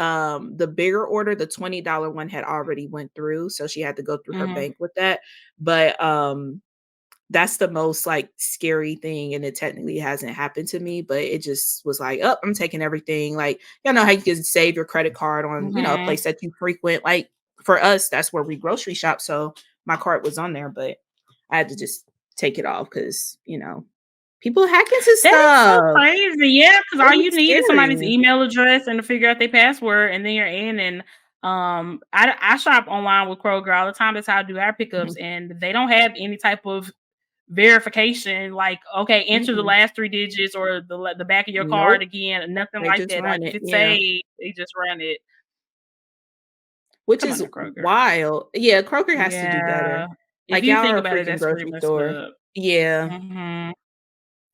bigger order. The $20 one had already went through, so she had to go through her Mhm. bank with that. But that's the most like scary thing, and it technically hasn't happened to me, but it just was like, oh, I'm taking everything. Like, you know how you can save your credit card on, a Mhm. place that you frequent. Like for us, that's where we grocery shop. So my card was on there, but I had to just take it off because, people hack into That is so stuff. crazy. Yeah, because all Really you need is somebody's scary. email address and to figure out their password, and then you're in. And I shop online with Kroger all the time. That's how I do our pickups, Mhm. and they don't have any type of verification. Like, okay, enter the Mm-mm. last 3 digits or the back of your card Nope. again. Nothing They like just that. Like run if it. it's Yeah. saved, they just run it. Which Come on, is now, Kroger. wild. Yeah, Kroger has to do better. Yeah. If Like, you y'all think are a about it, freaking that's pretty grocery messed store. up. Yeah. Mhm.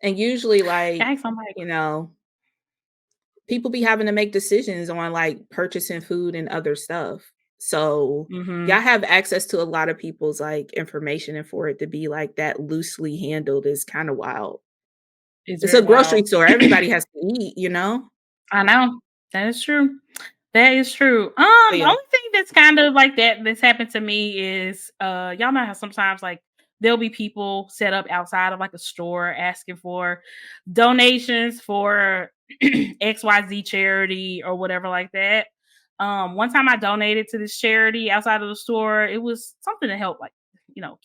And usually, like, Yikes! I'm like, you know, people be having to make decisions on, like, purchasing food and other stuff. So, mhm. y'all have access to a lot of people's, like, information, and for it to be, like, that loosely handled is kinda wild. It's It's a very grocery wild. store, everybody has to eat, you know? I know. That is true. That is true. But The yeah. only thing that's kind of like that's happened to me is y'all know how sometimes like there'll be people set up outside of like a store asking for donations for XYZ charity or whatever like that. One time I donated to this charity outside of the store. It was something to help like,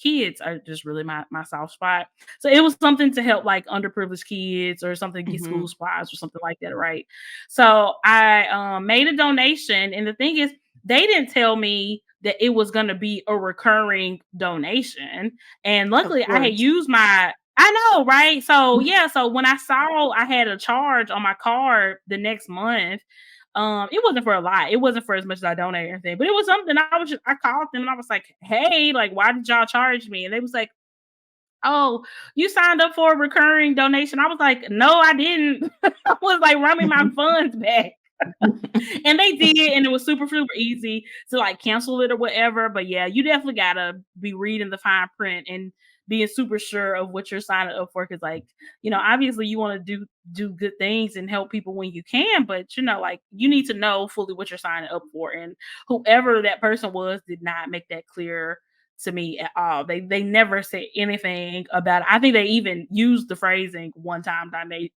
kids are just really my soft spot. So it was something to help like underprivileged kids or something to get school Mhm. supplies or something like that, right? So I made a donation, and the thing is, they didn't tell me that it was going to be a recurring donation. And Of luckily, I had course. used my I know, right? So yeah, so when I saw I had a charge on my card the next month, it wasn't for a lot. It wasn't for as much as I donated or anything, but it was something I called them and I was like, "Hey, like, why did y'all charge me?" And they was like, "Oh, you signed up for a recurring donation." I was like, "No, I didn't." I was like, "Run me my funds back." And they did, and it was super, super easy to like cancel it or whatever. But yeah, you definitely gotta be reading the fine print and being super sure of what you're signing up for. Cause like, obviously you want to do good things and help people when you can, but like you need to know fully what you're signing up for. And whoever that person was did not make that clear to me at all. They never said anything about it. I think they even used the phrasing one time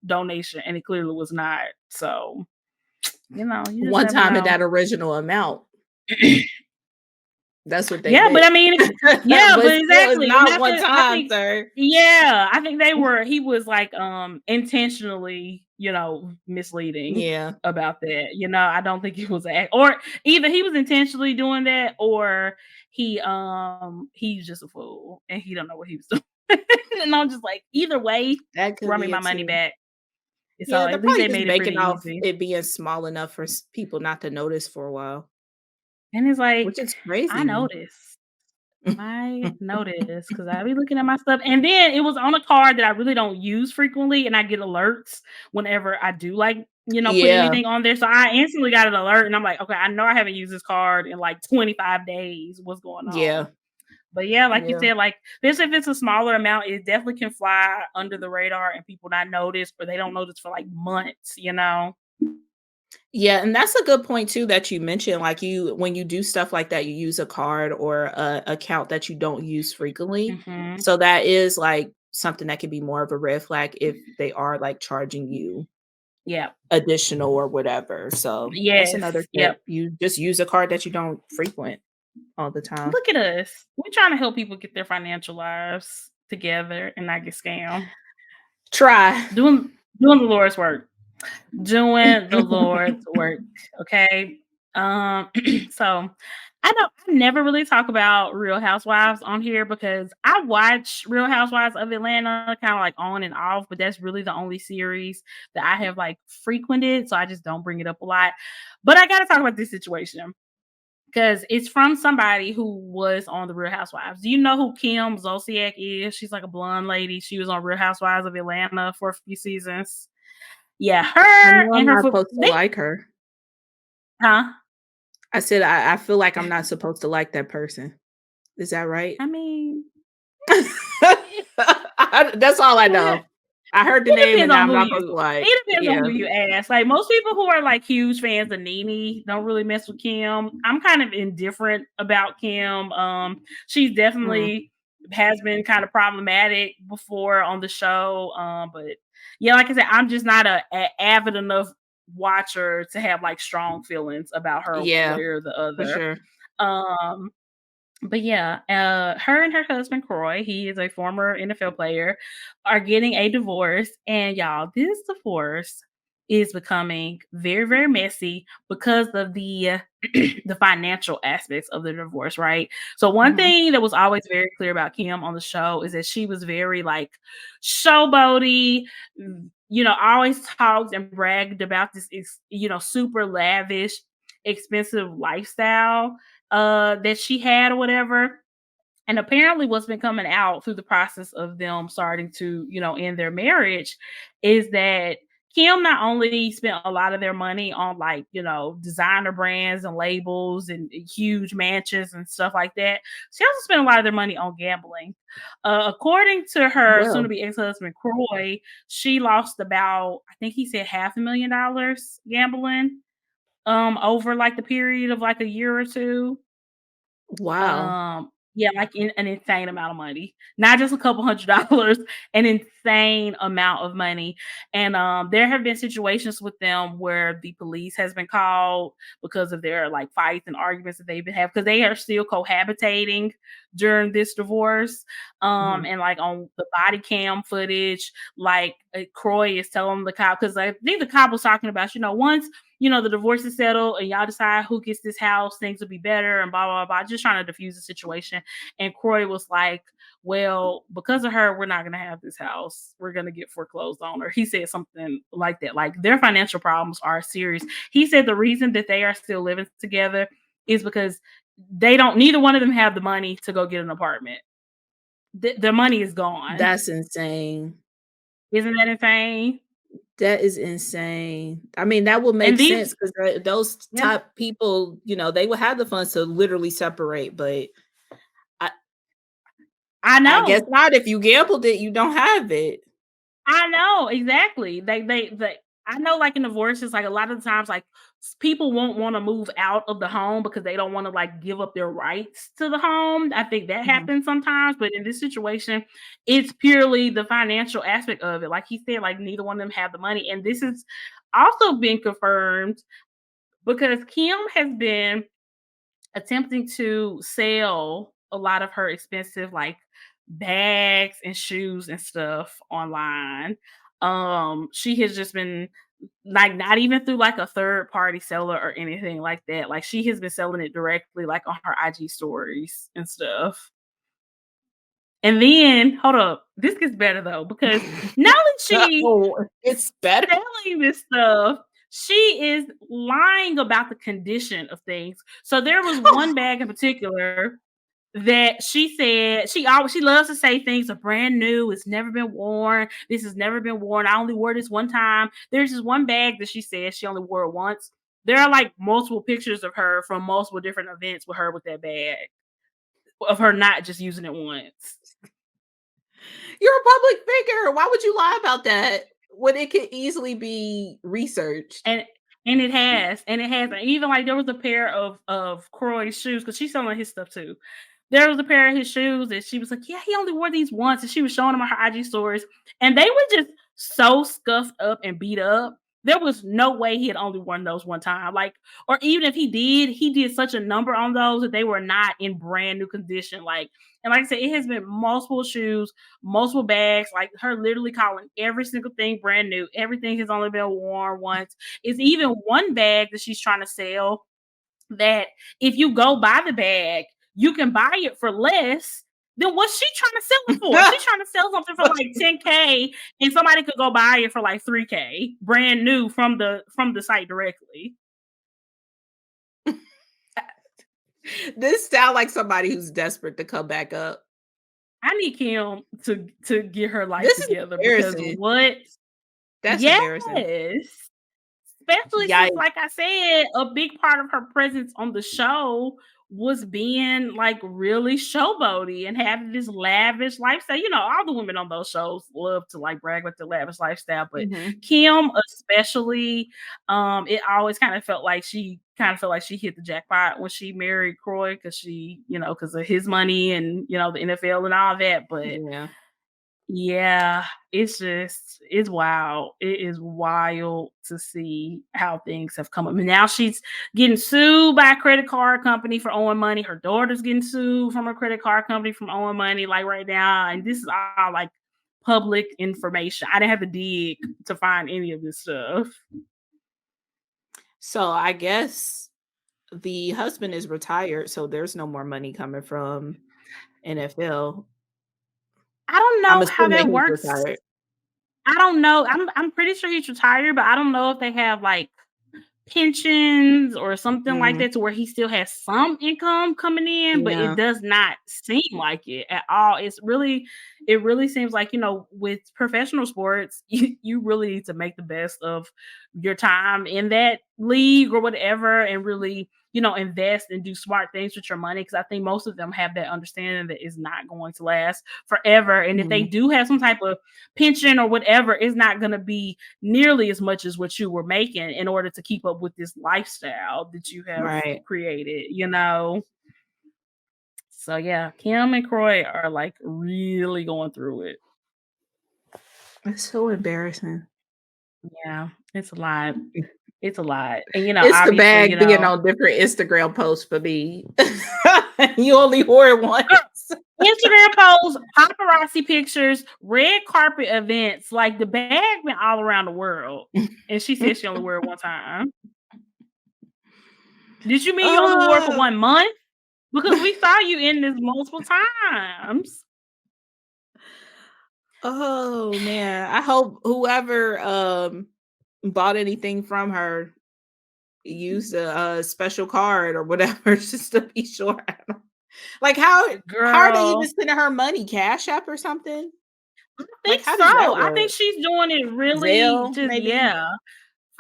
donation, and it clearly was not. So you just One never time in know. that original amount. That's what they Yeah, but meant. I mean, yeah, But but still, it's exactly, and not one I time, think, sir. yeah, I think he was like intentionally, misleading Yeah. about that. I don't think it was or either he was intentionally doing that or he's just a fool and he don't know what he was doing. And I'm just like, either way, That could run me be my it money too. back. So Yeah, they're at least probably they just made it pretty making off easy. it being small enough for people not to notice for a while, And it's which like, is I crazy. noticed. I noticed because I be looking at my stuff, and then it was on a card that I really don't use frequently, and I get alerts whenever I do like, put Yeah, anything on there. So I instantly got an alert, and I'm like, okay, I know I haven't used this card in like 25 days. What's going on? yeah, But yeah, like you yeah. said, like this, if it's a smaller amount, it definitely can fly under the radar and people not notice, or they don't notice for like months. Yeah, and that's a good point too that you mentioned. Like you, when you do stuff like that, you use a card or a account that you don't use frequently. Hmm. So that is like something that could be more of a red flag if they are like charging you Yeah. additional or whatever. So that's Yes. another tip. Yep. You just use a card that you don't frequent all the time. Look at us. We're trying to help people get their financial lives together and not get scammed. Try. Doing doing the Lord's work. Doing the Lord's work. Okay. Um so I never really talk about Real Housewives on here because I watch Real Housewives of Atlanta kind of like on and off, but that's really the only series that I have like frequented. So I just don't bring it up a lot. But I gotta talk about this situation. Because it's from somebody who was on the Real Housewives. Do you know who Kim Zolciak is? She's like a blonde lady. She was on Real Housewives of Atlanta for a few seasons. Yeah, I her know I'm and her not foot. supposed to They, like her. huh? I said I feel like I'm not supposed to like that person. Is that right? I mean, That's all I eh, know. I heard the it name depends and now on I'm who not supposed to you. like. It depends on Yeah. who you ask. Like most people who are like huge fans of Nene don't really mess with Kim. I'm kind of indifferent about Kim. She's Mm. definitely has been kind of problematic before on the show. But yeah, like I said, I'm just not a avid enough watcher to have like strong feelings about her one Yeah, way or the for other. sure. Um, but yeah, her and her husband Croy, he is a former NFL player, are getting a divorce. And y'all, this divorce is becoming very, very messy because of the the financial aspects of the divorce, right? So one Mhm. thing that was always very clear about Kim on the show is that she was very like showboaty, always talked and bragged about this super lavish, expensive lifestyle that she had or whatever. And apparently what's been coming out through the process of them starting to, end their marriage is that Kim not only spent a lot of their money on like, designer brands and labels and huge mansions and stuff like that. She also spent a lot of their money on gambling. According to her soon to Well, be ex-husband Croy, she lost about, I think he said $500,000 gambling over like the period of like a year or two. wow. Yeah, like an insane amount of money, not just a couple $100, an insane amount of money. And there have been situations with them where the police has been called because of their like fights and arguments that they've been having because they are still cohabitating during this divorce. Mhm. And like on the body cam footage, like Croy is telling the cop because I think the cop was talking about, once the divorce is settled and y'all decide who gets this house, things will be better and blah, blah, blah, just trying to diffuse the situation. And Croy was like, well, because of her, we're not going to have this house. We're going to get foreclosed on. Or he said something like that. Like their financial problems are serious. He said the reason that they are still living together is because neither one of them have the money to go get an apartment. Their money is gone. That's insane. Isn't that insane? That is insane. I mean, that would And make these, sense because those yeah, type people, they would have the funds to literally separate, but I I I guess know. not. If you gambled it, you don't have it. I know, exactly. They I know like in divorces, like a lot of the times, like people won't want to move out of the home because they don't want to like give up their rights to the home. I think that Mhm. happens sometimes, but in this situation, it's purely the financial aspect of it. Like he said, like neither one of them have the money. And this is also been confirmed because Kim has been attempting to sell a lot of her expensive like bags and shoes and stuff online. She has just been like not even through like a third party seller or anything like that. Like she has been selling it directly like on her IG stories and stuff. And then hold up, this gets better though because not only she Oh, it's better. selling this stuff, she is lying about the condition of things. So there was one bag in particular that she said she loves to say things are brand new, it's never been worn, this has never been worn. I only wore this one time. There's this one bag that she said she only wore it once. There are like multiple pictures of her from multiple different events with her with that bag, of her not just using it once. You're a public figure. Why would you lie about that when it could easily be researched? And and even like there was a pair of Croy's shoes because she's selling his stuff too. There was a pair of his shoes and she was like, "Yeah, he only wore these once," and she was showing them on her IG stories, and they were just so scuffed up and beat up. There was no way he had only worn those one time. Like, or even if he did such a number on those that they were not in brand new condition. Like, and like I said, it has been multiple shoes, multiple bags, like her literally calling every single thing brand new. Everything has only been worn once. It's even one bag that she's trying to sell that if you go buy the bag, you can buy it for less than what she's trying to sell it for. She's trying to sell something for like 10K and somebody could go buy it for like 3K, brand new from the site directly. This sound like somebody who's desperate to come back up. I need Kim to get her life This is together because embarrassing. what? That's embarrassing. Yes. Especially since, Yikes. like I said, a big part of her presence on the show was being like really showboaty and having this lavish lifestyle. All the women on those shows love to like brag with the lavish lifestyle, but Mhm. Kim especially, it always kind of felt like she hit the jackpot when she married Croy because of his money and the NFL and all that. But Yeah. yeah, it's wild. It is wild to see how things have come up. Now she's getting sued by a credit card company for owing money. Her daughter's getting sued from a credit card company from owing money, like right now. And this is all like public information. I didn't have to dig to find any of this stuff. So I guess the husband is retired, so there's no more money coming from NFL. I don't I'm know how assuming that he's works. retired. I don't know. I'm pretty sure he's retired, but I don't know if they have like pensions or something like Mm, that to where he still has some income coming in, but it yeah. does not seem like it at all. It really seems like, with professional sports, you really need to make the best of your time in that league or whatever and really, invest and do smart things with your money. Cause I think most of them have that understanding that it's not going to last forever. And if they Mhm. do have some type of pension or whatever, it's not going to be nearly as much as what you were making in order to keep up with this lifestyle that you have Right. created. So yeah, Kim and Croy are like really going through it. It's so embarrassing. Yeah, it's a lot. It's a lot. And It's the obviously, bag being on different Instagram posts for me. You only wore it once. Instagram posts, paparazzi pictures, red carpet events, like the bag went all around the world. And she said she only wore it one time. Did you mean you only wore it for Oh. 1 month? Because we saw you in this multiple times. Oh, man. I hope whoever, bought anything from her used a special card or whatever just to be sure. Like, how are they even Girl, sending her money? Cash App or something? I Like, think how so. does that I think work? she's doing it really Zelle, just maybe? yeah.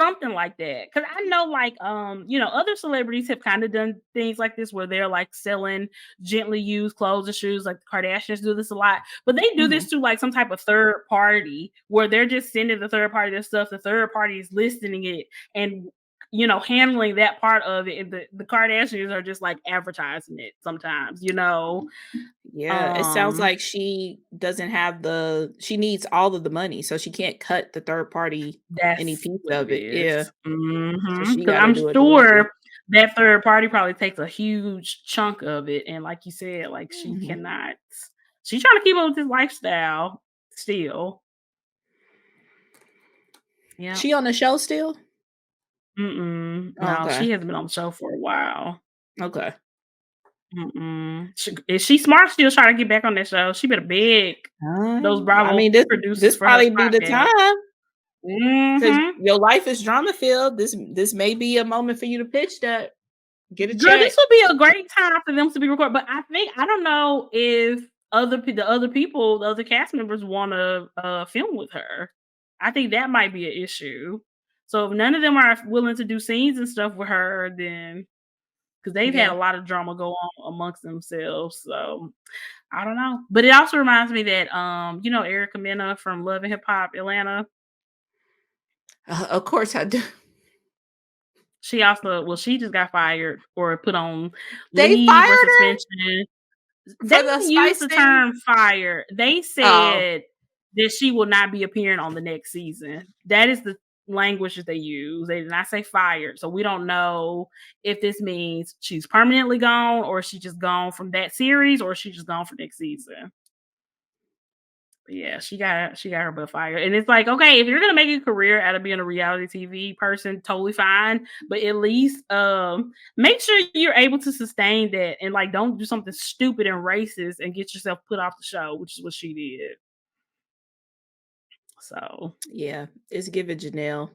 Something like that, because I know, like, other celebrities have kinda done things like this where they're, like, selling gently used clothes and shoes, like, the Kardashians do this a lot, but they do Mhm. this to, like, some type of third party where they're just sending the third party their stuff, the third party is listening it and, handling that part of it, and the Kardashians are just, like, advertising it sometimes. Yeah, it sounds Um, like she needs all of the money, so she can't cut the third party any that's piece what it of it. is. Yeah, so Because she 'Cause gotta I'm do it directly. sure that third party probably takes a huge chunk of it, and like you said, like, Mhm. she's trying to keep up with this lifestyle still. Yeah. She on the show still? No, Okay, she hasn't been on the show for a while. okay. If she's smart, she'll try to get back on that show. She better beg those I Bravo mean, this producers for her probably be spot the back. time because Mhm. your life is drama filled. This may be a moment for you to pitch that. Get a Girl, check. this would be a great time for them to be recorded, but I don't know if the other cast members wanna, film with her. I think that might be an issue. So if none of them are willing to do scenes and stuff with her, then because 'cause they've had Yeah. a lot of drama go on amongst themselves, so I don't know. But it also reminds me that, Erica Mena from Love& and Hip Hop Atlanta, Of course I do. she just got fired or put on They leave or fired her suspension. They for the didn't use Spice the thing? term "fire." They Oh, said that she will not be appearing on the next season. That is the language that they use. They did not say fired. So we don't know if this means she's permanently gone or she just gone from that series or she just gone for next season. But yeah, she got her butt fired. And it's like, okay, if you're gonna make a career out of being a reality TV person, totally fine. But at least make sure you're able to sustain that and like don't do something stupid and racist and get yourself put off the show, which is what she did. So yeah. It's giving Janelle.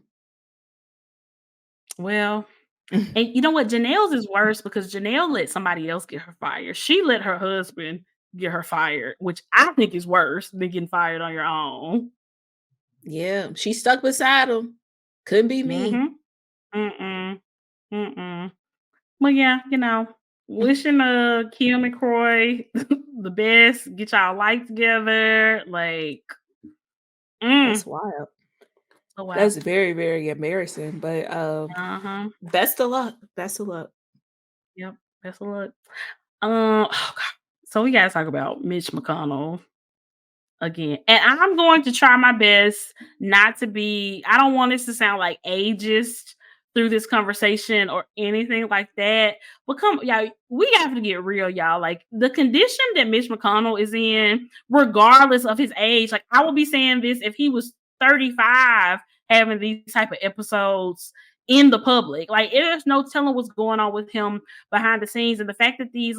well, and you know what? Janelle's is worse because Janelle let somebody else get her fired. She let her husband get her fired, which I think is worse than getting fired on your own. Yeah, she stuck beside him. Couldn't be me. Mm-hmm. Mm-mm. Mm-mm. Well, yeah, wishing Kim and Croy the best. Get y'all life together. Like, That's mm, wild. so wow. That's very, very embarrassing, but, Uh-huh. best of luck. Best of luck. Yep. Best of luck. Oh God. So we gotta talk about Mitch McConnell again. And I'm going to try my best not to be I don't want this to sound like ageist through this conversation or anything like that. But come y'all, we have to get real, y'all. Like the condition that Mitch McConnell is in, regardless of his age, like I would be saying this if he was 35 having these type of episodes in the public. Like there's no telling what's going on with him behind the scenes. And the fact that these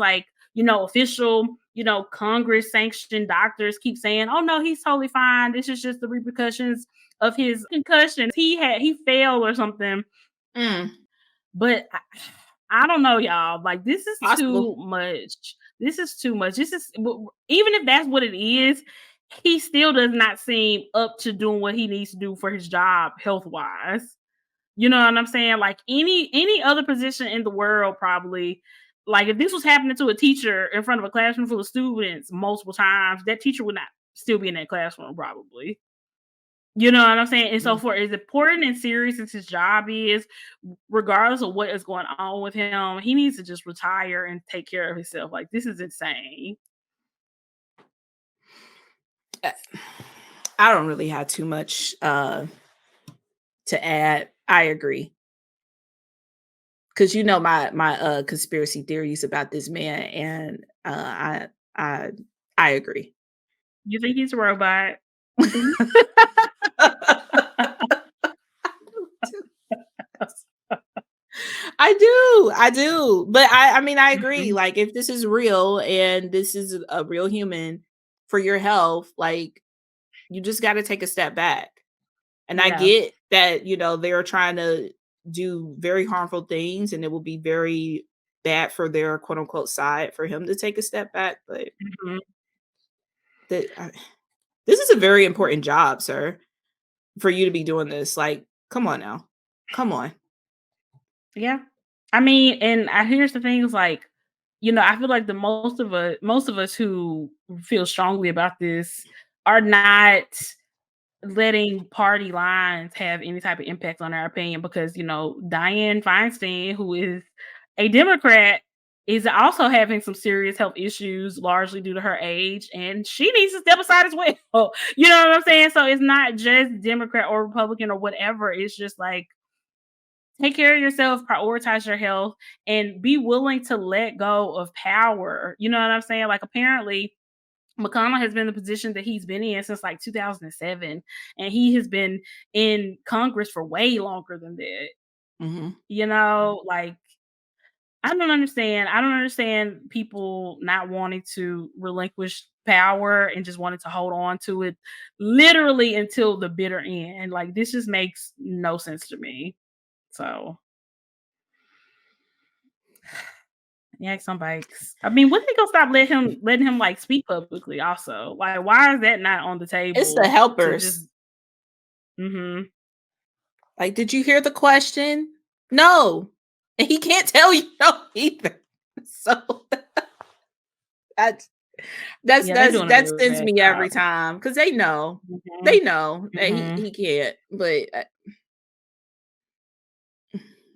official, Congress sanctioned doctors keep saying, "Oh no, he's totally fine. This is just the repercussions of his concussion. He failed or something." Mm, But I don't know, y'all. Like this is possible. too much. This is too much. Even if that's what it is, he still does not seem up to doing what he needs to do for his job health wise. You know what I'm saying? Like any other position in the world, probably. Like if this was happening to a teacher in front of a classroom full of students multiple times, that teacher would not still be in that classroom, probably. You know what I'm saying? And so Mm. for as important and serious as his job is, regardless of what is going on with him, he needs to just retire and take care of himself. Like, this is insane. Uh, I don't really have too much to add. I agree. Cause you know my conspiracy theories about this man, and I I agree. You think he's a robot? I do, but I mean, I agree, Mhm. like, if this is real and this is a real human for your health, like, you just gotta take a step back, and I Yeah. get that, they're trying to do very harmful things, and it will be very bad for their quote, unquote "side" for him to take a step back, but Mhm. that this is a very important job, sir, for you to be doing this, like, come on now. Come on. Yeah. I mean, and here's the thing is like, I feel like the most of us who feel strongly about this are not letting party lines have any type of impact on our opinion because, Dianne Feinstein, who is a Democrat, is also having some serious health issues, largely due to her age, and she needs to step aside as well. You know what I'm saying? So it's not just Democrat or Republican or whatever. It's just like take care of yourself, prioritize your health, and be willing to let go of power. You know what I'm saying? Like apparently McConnell has been in the position that he's been in since like 2007, and he has been in Congress for way longer than that. Mhm. Like I don't understand. I don't understand people not wanting to relinquish power and just wanting to hold on to it literally until the bitter end. Like this just makes no sense to me. So yeah, some bikes. I mean, when they gonna stop letting him like speak publicly also? Like why is that not on the It's the table to helpers. just mhm. Like, "Did you hear the question?" "No." And he can't tell you no either. So, that's Yeah, they're doing a that very sends bad me job. every time because they know. Mhm, They know that he mhm. he can't, but,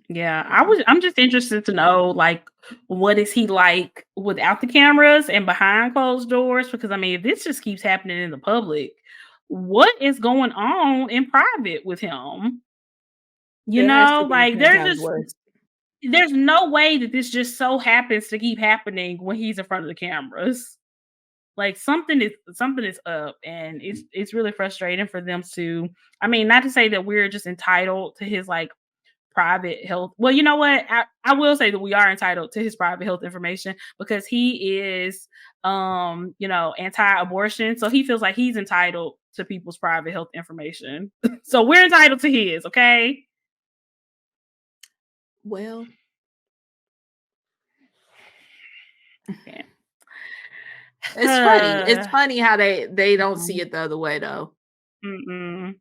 Yeah, yeah. I'm just interested to know, like, what is he like without the cameras and behind closed doors? Because, I mean, if this just keeps happening in the public, what is going on in private with him? It has to be Like, 10 times worse. there's no way that this just so happens to keep happening when he's in front of the cameras. Like, something is up, and it's really frustrating for them to I mean, not to say that we're just entitled to his, like, private health. Well, you know what? I will say that we are entitled to his private health information because he is anti-abortion. So he feels like he's entitled to people's private health information. So we're entitled to his, okay? Well, Yeah. it's funny. It's funny how they don't see Mhm. it the other way, though. Mm-mm.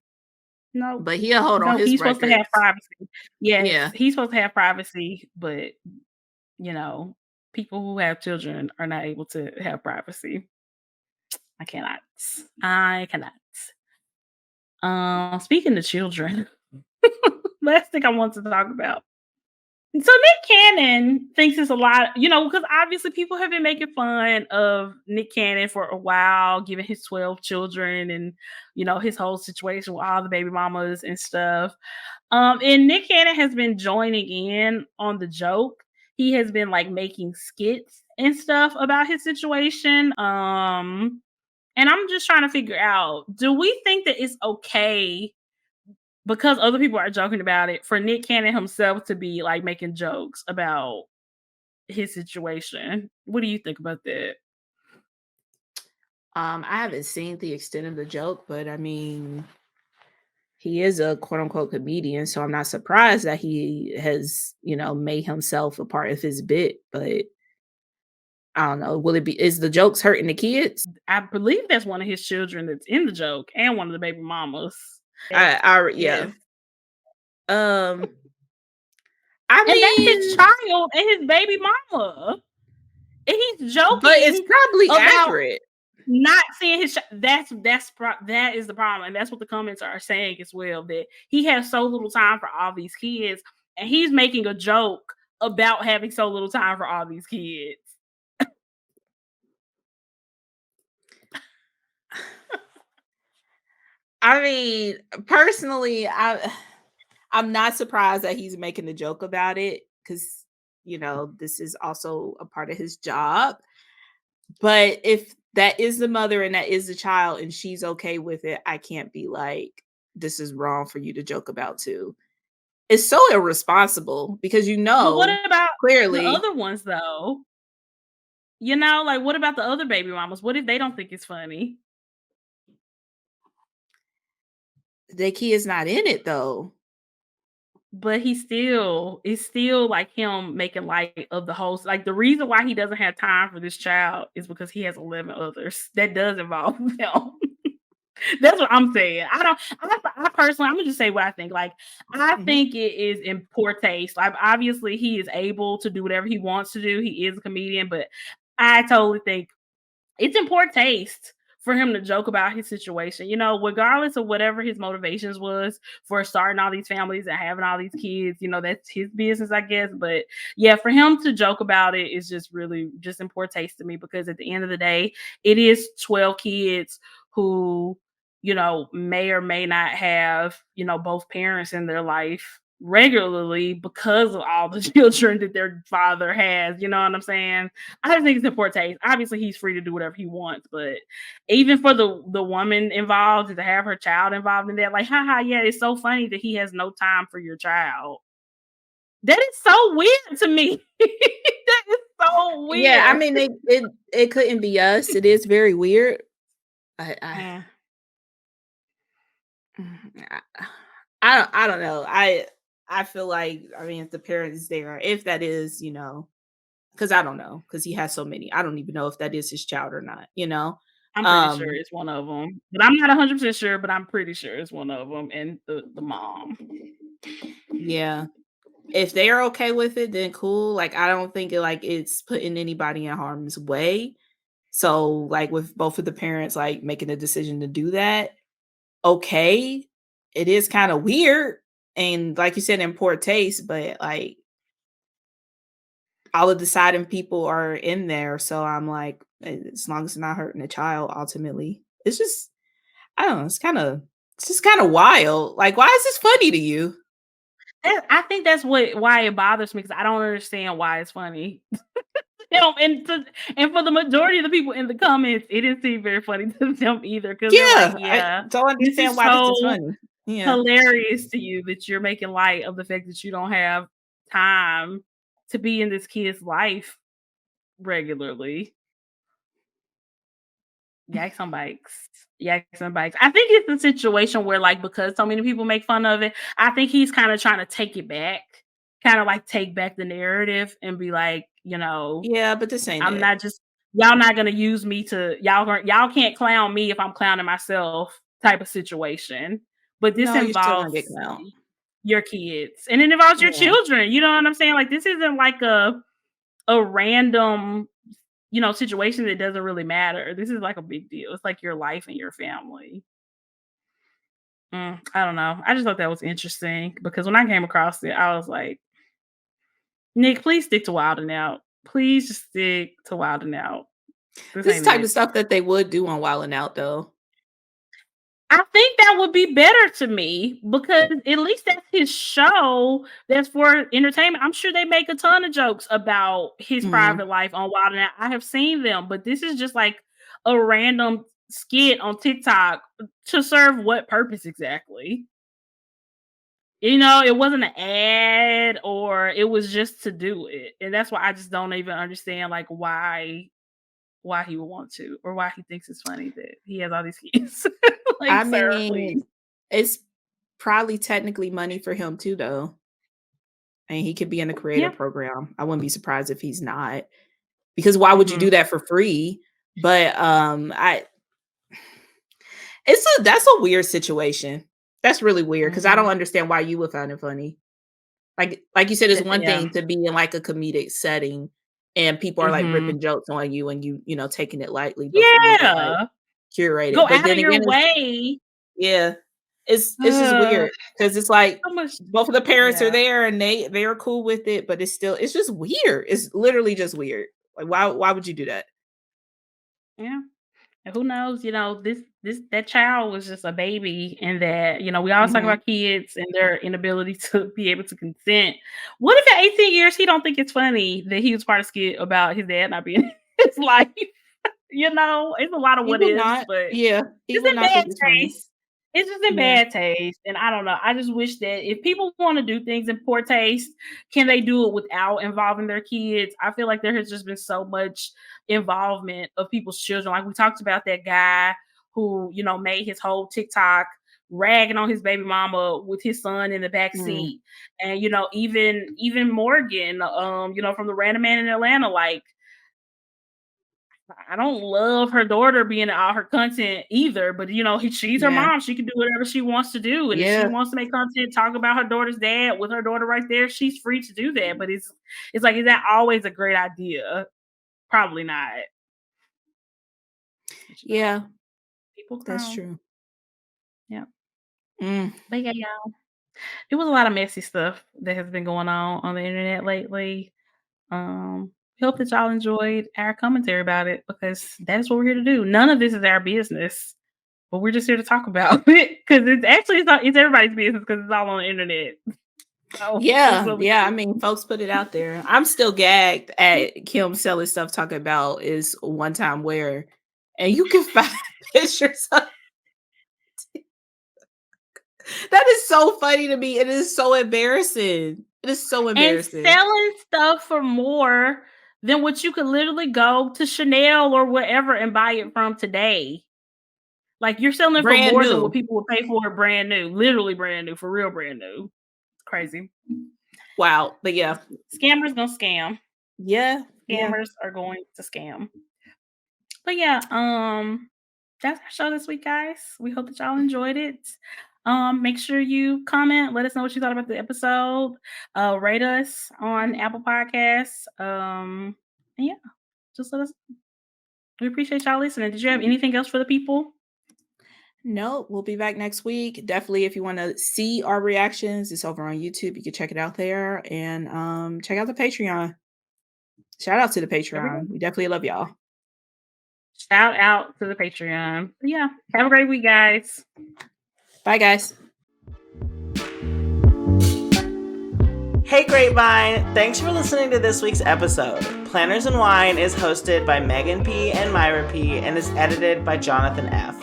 No. But he'll hold on No, his he's supposed to have records. privacy. Yes, Yeah. he's supposed to have privacy, but you know, people who have children are not able to have privacy. I cannot. I cannot. Speaking of children, last thing I want to talk about. So Nick Cannon thinks it's a lot, because obviously people have been making fun of Nick Cannon for a while, given his 12 children and his whole situation with all the baby mamas and stuff. And Nick Cannon has been joining in on the joke. He has been like making skits and stuff about his situation. And I'm just trying to figure out, do we think that it's okay because other people are joking about it for Nick Cannon himself to be like making jokes about his situation? What do you think about that? I haven't seen the extent of the joke, but I mean, he is a quote unquote comedian, so I'm not surprised that he has, made himself a part of his bit. But I don't know. Will it be is the jokes hurting the kids? I believe that's one of his children that's in the joke and one of the baby mamas. Yes. Yeah. Yes. Um, I And that's his mean, child and his baby mama. And he's but joking it's probably about accurate. not seeing his that is the problem, and that's what the comments are saying as well, that he has so little time for all these kids, and he's making a joke about having so little time for all these kids. I mean, personally, I'm not surprised that he's making a joke about it because this is also a part of his job. But if that is the mother and that is the child and she's okay with it, I can't be like, this is wrong for you to joke about too. It's so irresponsible because But what about the clearly other ones though? Like, what about the other baby mamas? What if they don't think it's funny? the kid's not in it though. But it's still like him making light of the whole like, the reason why he doesn't have time for this child is because he has 11 others that does involve him. That's what I'm saying. I personally, I'm gonna just say what I think. Like, I Mhm. think it is in poor taste. Like, obviously, he is able to do whatever he wants to do. He is a comedian, but I totally think it's in poor taste for him to joke about his situation, regardless of whatever his motivations was for starting all these families and having all these kids, that's his business, I guess. But yeah, for him to joke about it is just really just in poor taste to me because at the end of the day, it is 12 kids who, may or may not have, both parents in their life regularly because of all the children that their father has. You know what I'm saying? I just think it's in poor taste. Obviously, he's free to do whatever he wants, but even for the woman involved to have her child involved in that, like, haha, yeah, it's so funny that he has no time for your child. That is so weird to me. That is so Yeah, I weird. mean, it couldn't be us. It is very weird. I Mm. I I don't know. I feel like I mean if the parent is there, if that is, because I don't know, because he has so many. I don't even know if that is his child or not. I'm pretty sure Um, it's one of them, but I'm not 100% sure. But I'm pretty sure it's one of them, and the mom. yeah. If they are okay with it, then cool. Like I don't think it's putting anybody in harm's way. So like with both of the parents like making the decision to do that, okay. It is kind of weird and like you said in poor taste, but like all of the deciding people are in there. So I'm like, as long as it's not hurting a child, ultimately, it's just I don't know. It's just kind of wild. Like, why is this funny to you? I think that's why it bothers me because I don't understand why it's funny. And for the majority of the people in the comments, it didn't seem very funny to them either because they're like, Yeah, I "Yeah, don't this understand is why this is so funny. Yeah, hilarious to you that you're making light of the fact that you don't have time to be in this kid's life regularly." Yikes on bikes. Yikes on bikes. I think it's a situation where, like, because so many people make fun of it, I think he's kind of trying to take it back, kind of like take back the narrative and be like, yeah, but this ain't I'm it. not just y'all not gonna use me to y'all can't clown me if I'm clowning myself type of situation. But this No, you're still gonna involves get clowned. your kids and it involves your Yeah, children. You know what I'm saying? Like this isn't like a random, situation that doesn't really matter. This is like a big deal. It's like your life and your family. I don't know. I just thought that was interesting because when I came across it, I was like, Nick, please stick to Wild and Out. Please just stick to Wild and Out. This this is ain't the type it. of stuff that they would do on Wild 'N Out, though. I think that would be better to me because at least that's his show. That's for entertainment. I'm sure they make a ton of jokes about his Mhm. private life on Wild and Out. I have seen them, but this is just like a random skit on TikTok to serve what purpose exactly? It wasn't an ad or it was just to do it. And that's why I just don't even understand like why he would want to or why he thinks it's funny that he has all these kids. Like, I sir, mean, please. it's probably technically money for him too, though, and he could be in a creator Yeah. program. I wouldn't be surprised if he's not, because why would you do Mhm. that for free? But, I that's a weird situation. That's really weird because I don't Mhm. understand why you would find it funny. Like you said, it's one Yeah. thing to be in, like, a comedic setting and people are, like, Mhm. ripping jokes on you and you know, taking it lightly, but for me, it's, like, Yeah. Go curated. But out then of your again, it's way. yeah. It's just Ugh, weird because it's like so much both of the parents are yeah. there and they're cool with it, but it's just weird. It's literally just weird. Like, why would you do that? Yeah. And who knows, this that child was just a baby and that, we always talk Mhm. about kids and their inability to be able to consent. What if at 18 years he don't think it's funny that he was part of a skit about his dad not being in his life? It's a lot of He what would ifs, not. but Yeah, he it's would in not think bad it's funny. taste. It's just in Yeah. bad taste, and I don't know. I just wish that if people wanna do things in poor taste, can they do it without involving their kids? I feel like there has just been so much involvement of people's children. Like, we talked about that guy who, made his whole TikTok ragging on his baby mama with his son in the back Mm, seat. And, even Morgan, from the Random Man in Atlanta, like, I don't love her daughter being in all her content either, but she's her yeah. mom. She can do whatever she wants to do. And if she Yeah. wants to make content, talk about her daughter's dad with her daughter right there, she's free to do that. But it's like, is that always a great idea? Probably not. But, Yeah, people that's grown. true. Yeah. Mm. But yeah, y'all. It was a lot of messy stuff that has been going on the internet lately. Hope that y'all enjoyed our commentary about it because that is what we're here to do. None of this is our business. But we're just here to talk about it because it's everybody's business because it's all on the internet. So that's Yeah, what we yeah, I do. mean, folks put it out there. I'm still gagged at Kim selling stuff talking about is one time wear, and you can find pictures of that is so funny to me. It is so embarrassing. It is so And embarrassing. selling stuff for more than what you could literally go to Chanel or whatever and buy it from today. Like, you're selling it for Brand more than what new. people would pay for it brand new, literally brand new, for real brand new. Crazy. Wow, but yeah. Scammers gonna scam. Yeah, yeah. Scammers are going to scam. But yeah, that's our show this week, guys. We hope that y'all enjoyed it. Make sure you comment, let us know what you thought about the episode. Rate us on Apple Podcasts. And yeah, just let us. We appreciate y'all listening. Did you have anything else for the people? No, we'll be back next week. Definitely, if you want to see our reactions, it's over on YouTube. You can check it out there and check out the Patreon. Shout out to the There we go. Patreon. We definitely love y'all. Shout out to the Patreon. But yeah, have a great week, guys. Bye, guys. Hey Grapevine! Thanks for listening to this week's episode. Planners and Wine is hosted by Megan P. and Myra P. and is edited by Jonathan F.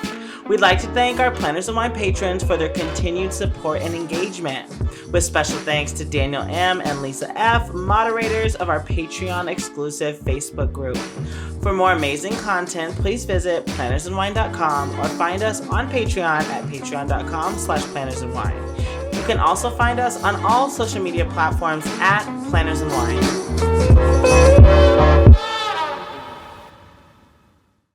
We'd like to thank our Planners and Wine patrons for their continued support and engagement. With special thanks to Daniel M. and Lisa F., moderators of our Patreon-exclusive Facebook group. For more amazing content, please visit plannersandwine.com or find us on Patreon at patreon.com/plannersandwine. You can also find us on all social media platforms at Planners and Wine.